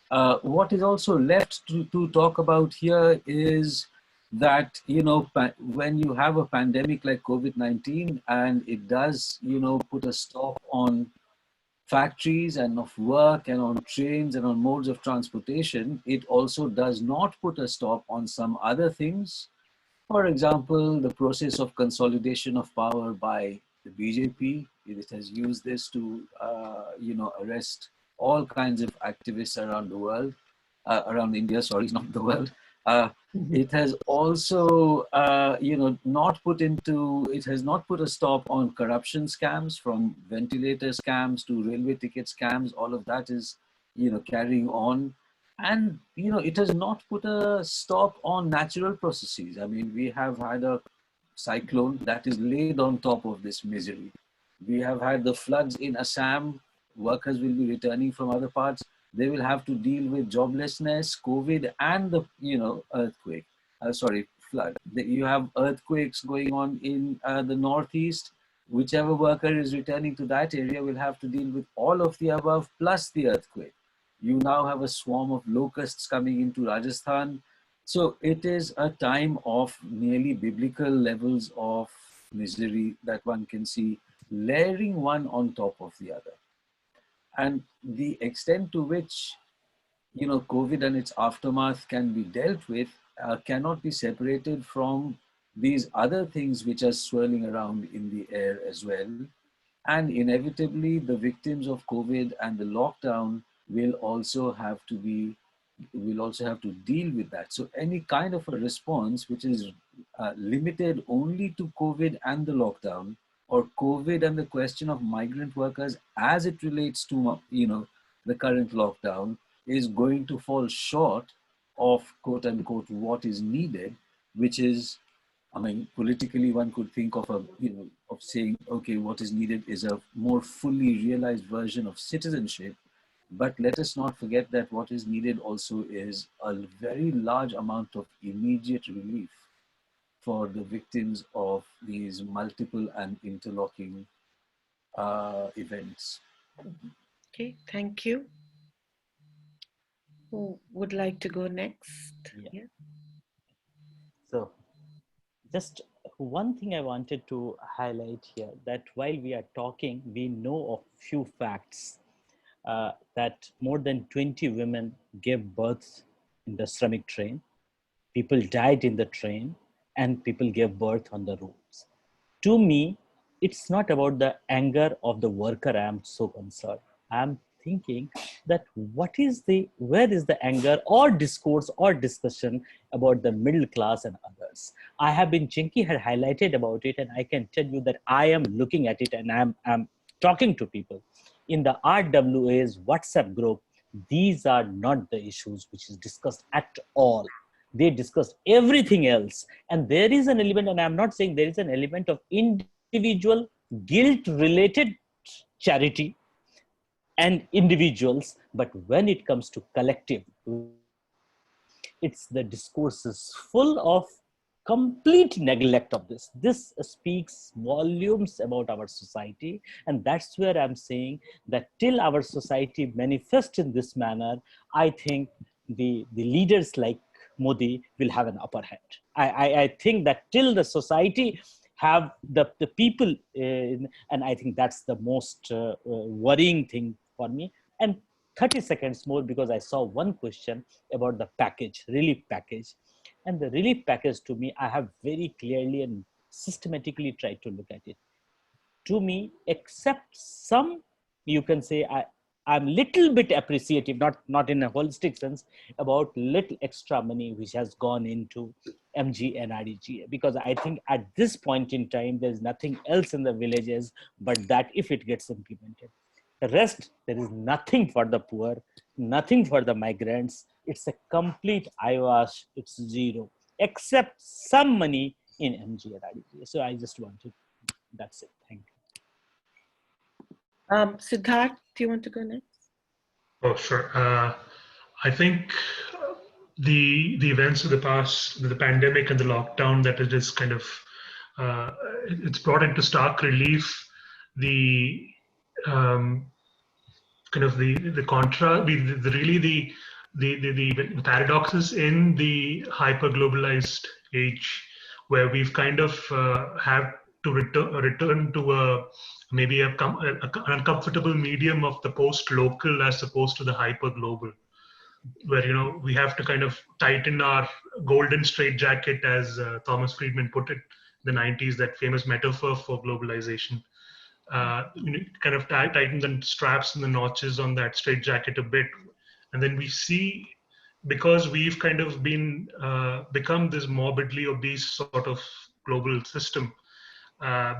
What is also left to talk about here is that, you know, when you have a pandemic like COVID-19 and it does, you know, put a stop on factories and of work and on trains and on modes of transportation, it also does not put a stop on some other things. For example, the process of consolidation of power by the BJP. It has used this to, you know, arrest all kinds of activists around the world, around India, sorry, not the world. It has also, you know, it has not put a stop on corruption scams, from ventilator scams to railway ticket scams. All of that is, you know, carrying on. And, you know, it has not put a stop on natural processes. I mean, we have had a cyclone that is laid on top of this misery. We have had the floods in Assam. Workers will be returning from other parts. They will have to deal with joblessness, COVID, and the, you know, earthquake. Flood. You have earthquakes going on in the Northeast. Whichever worker is returning to that area will have to deal with all of the above plus the earthquake. You now have a swarm of locusts coming into Rajasthan. So it is a time of nearly biblical levels of misery that one can see layering one on top of the other. And the extent to which, you know, COVID and its aftermath can be dealt with cannot be separated from these other things which are swirling around in the air as well. And inevitably, the victims of COVID and the lockdown will also have to deal with that. So any kind of a response which is limited only to COVID and the lockdown, or COVID and the question of migrant workers as it relates to, you know, the current lockdown, is going to fall short of, quote unquote, what is needed, which is, I mean, politically one could think of a, you know, of saying, okay, what is needed is a more fully realized version of citizenship. But let us not forget that what is needed also is a very large amount of immediate relief for the victims of these multiple and interlocking events. Okay, thank you. Who would like to go next? Yeah. So just one thing I wanted to highlight here, that while we are talking, we know of few facts that more than 20 women gave birth in the Shramik train. People died in the train and people gave birth on the roads. To me, it's not about the anger of the worker I am so concerned. I'm thinking that where is the anger or discourse or discussion about the middle class and others? Chinky had highlighted about it, and I can tell you that I am looking at it and I'm talking to people. In the RWA's WhatsApp group, these are not the issues which is discussed at all. They discuss everything else. And there is an element, and I'm not saying there is an element of individual guilt-related charity and individuals, but when it comes to collective, it's the discourses full of complete neglect of this. This speaks volumes about our society. And that's where I'm saying that till our society manifests in this manner, I think the leaders like Modi will have an upper hand. I think that till the society have the people, and I think that's the most worrying thing for me. And 30 seconds more, because I saw one question about the package, relief package. And the relief package, to me, I have very clearly and systematically tried to look at it. To me, except some, you can say, I'm little bit appreciative, not in a holistic sense, about little extra money which has gone into MG and REGA, because I think at this point in time, there's nothing else in the villages but that if it gets implemented. The rest, there is nothing for the poor, nothing for the migrants. It's a complete eyewash, it's zero, except some money in MG and REGA. So I just wanted, that's it, thank you. Siddharth, do you want to go next? Oh, sure. I think the events of the past, the pandemic and the lockdown, that it is kind of, it's brought into stark relief the kind of the contra, the paradoxes in the hyper globalized age where we've kind of have to return to maybe an uncomfortable medium of the post-local as opposed to the hyper-global, where we have to kind of tighten our golden straitjacket, as Thomas Friedman put it in the 90s, that famous metaphor for globalization. Kind of tighten the straps and the notches on that straitjacket a bit, and then we see, because we've kind of been become this morbidly obese sort of global system,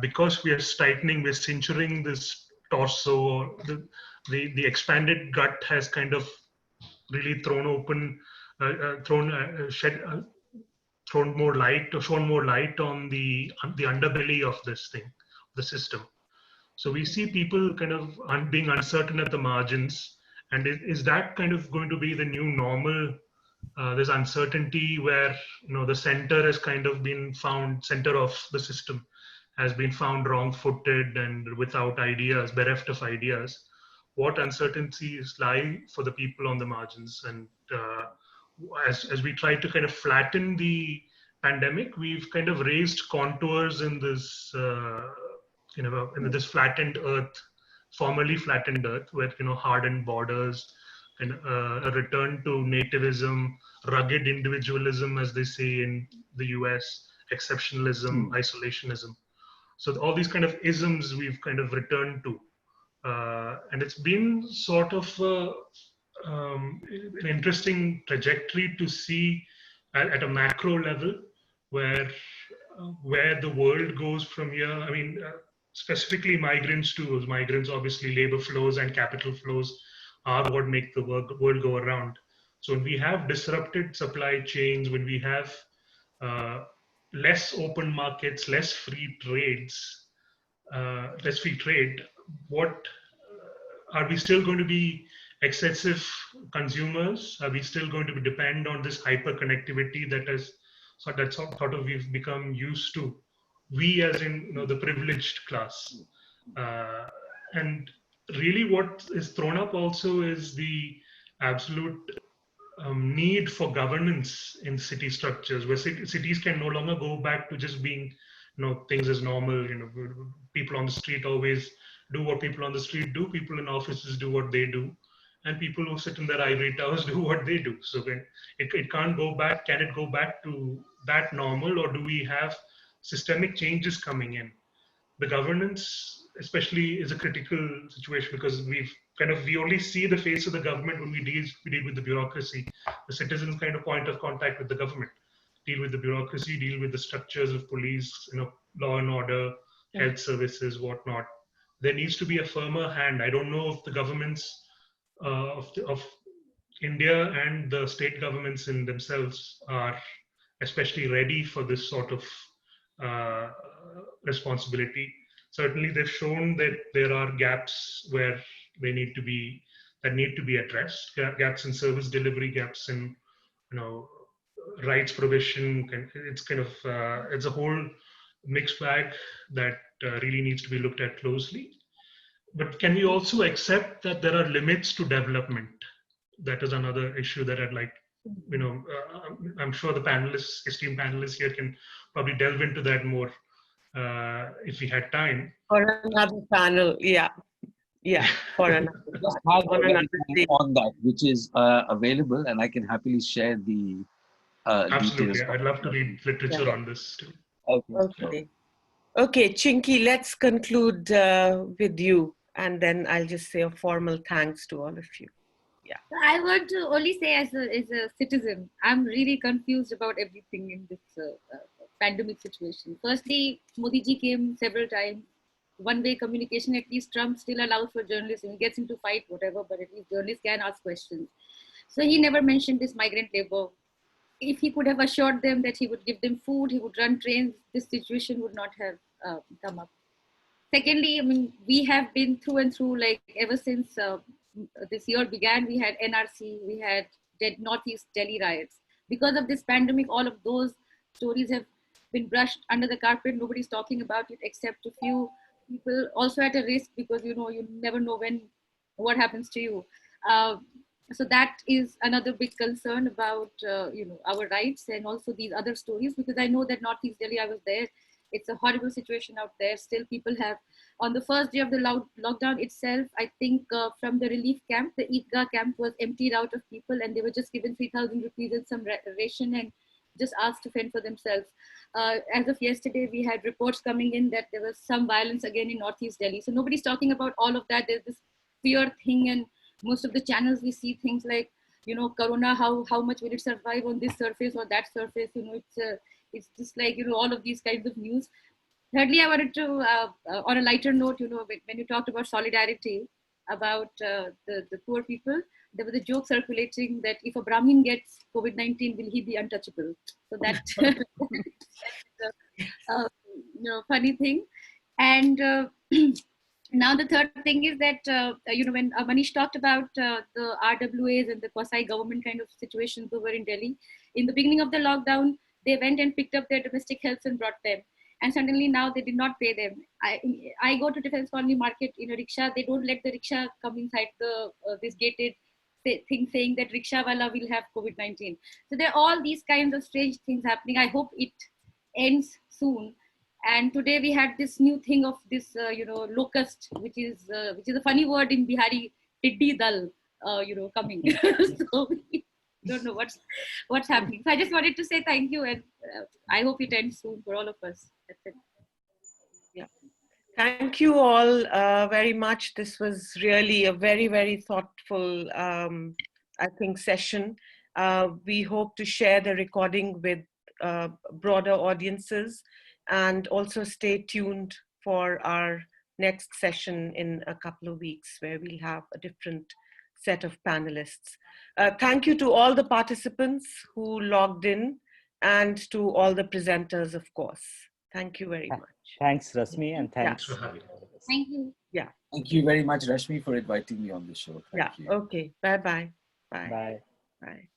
because we are tightening, we're cinturing this torso. The expanded gut has kind of really thrown open, thrown more light, or shown more light on the underbelly of this thing, the system. So we see people kind of being uncertain at the margins. And is that kind of going to be the new normal? There's uncertainty where the center has kind of been found, center of the system has been found wrong-footed and without ideas, bereft of ideas. What uncertainties lie for the people on the margins? And as we try to kind of flatten the pandemic, we've kind of raised contours in this, in this flattened earth, formerly flattened earth, with hardened borders, and a return to nativism, rugged individualism, as they say in the US, exceptionalism, isolationism. So all these kind of isms we've kind of returned to. And it's been sort of an interesting trajectory to see at a macro level where the world goes from here. I mean, specifically migrants too. Migrants, obviously, labor flows and capital flows are what make the world go around. So when we have disrupted supply chains, when we have less open markets, less free trades, less free trade, what are we still going to be excessive consumers? Are we still going to depend on this hyper connectivity that's sort of we've become used to? We, as in the privileged class, and really what is thrown up also is the absolute need for governance in city structures, where cities can no longer go back to just being things as normal. People on the street always do what people on the street do, people in offices do what they do, and people who sit in their ivory towers do what they do. So when it can't go back, can it go back to that normal, or do we have systemic changes coming in? The governance especially is a critical situation, because we only see the face of the government when we deal with the bureaucracy. The citizens kind of point of contact with the government, deal with the bureaucracy, deal with the structures of police, law and order, health services, whatnot. There needs to be a firmer hand. I don't know if the governments of India and the state governments in themselves are especially ready for this sort of responsibility. Certainly, they've shown that there are gaps where that need to be addressed. Gaps in service delivery, gaps in rights provision. It's kind of it's a whole mixed bag that really needs to be looked at closely. But can we also accept that there are limits to development? That is another issue that I'd like. I'm sure the esteemed panelists here can probably delve into that more if we had time. For another panel, yeah. For another. Just have on that, which is available, and I can happily share the Absolutely, details. I'd love to read literature on this too. Okay, Chinky, let's conclude with you, and then I'll just say a formal thanks to all of you. Yeah. I want to only say, as a citizen, I'm really confused about everything in this pandemic situation. Firstly, Modi ji came several times. One-way communication, at least Trump still allows for journalists, and he gets into fight, whatever, but at least journalists can ask questions. So he never mentioned this migrant labor. If he could have assured them that he would give them food, he would run trains, this situation would not have come up. Secondly, I mean, we have been through and through, like ever since this year began, we had NRC, we had Northeast Delhi riots. Because of this pandemic, all of those stories have been brushed under the carpet. Nobody's talking about it except a few people, also at a risk, because you never know what happens to you. So that is another big concern about our rights and also these other stories, because I know that Northeast Delhi, I was there. It's a horrible situation out there. Still, people have, on the first day of the lockdown itself, I think from the relief camp, the Eidgah camp was emptied out of people, and they were just given 3,000 rupees and some ration and just asked to fend for themselves. As of yesterday, we had reports coming in that there was some violence again in Northeast Delhi. So nobody's talking about all of that. There's this fear thing, and most of the channels we see things like, Corona, how much will it survive on this surface or that surface? It's just like, all of these kinds of news. Thirdly, I wanted to, on a lighter note, when you talked about solidarity, about the poor people, there was a joke circulating that if a Brahmin gets COVID-19, will he be untouchable? So that's a funny thing. And now the third thing is that, when Manish talked about the RWAs and the quasi-government kind of situations over in Delhi, in the beginning of the lockdown, they went and picked up their domestic helps and brought them. And suddenly now they did not pay them. I go to Defense Colony Market in a rickshaw. They don't let the rickshaw come inside this gated thing saying that rickshaw wala will have COVID-19. So there are all these kinds of strange things happening. I hope it ends soon. And today we had this new thing of this, locust, which is a funny word in Bihari, tiddi dal, coming. So we don't know what's happening. So I just wanted to say thank you, and I hope it ends soon for all of us. That's it. Yeah. Thank you all very much. This was really a very, very thoughtful, I think, session. We hope to share the recording with broader audiences, and also stay tuned for our next session in a couple of weeks, where we'll have a different set of panelists. Thank you to all the participants who logged in, and to all the presenters, of course. Thank you very much. Thanks, Rashmi, and thanks. Thank you. Yeah. Thank you very much, Rashmi, for inviting me on the show. Thank you. Okay. Bye-bye. Bye. Bye. Bye.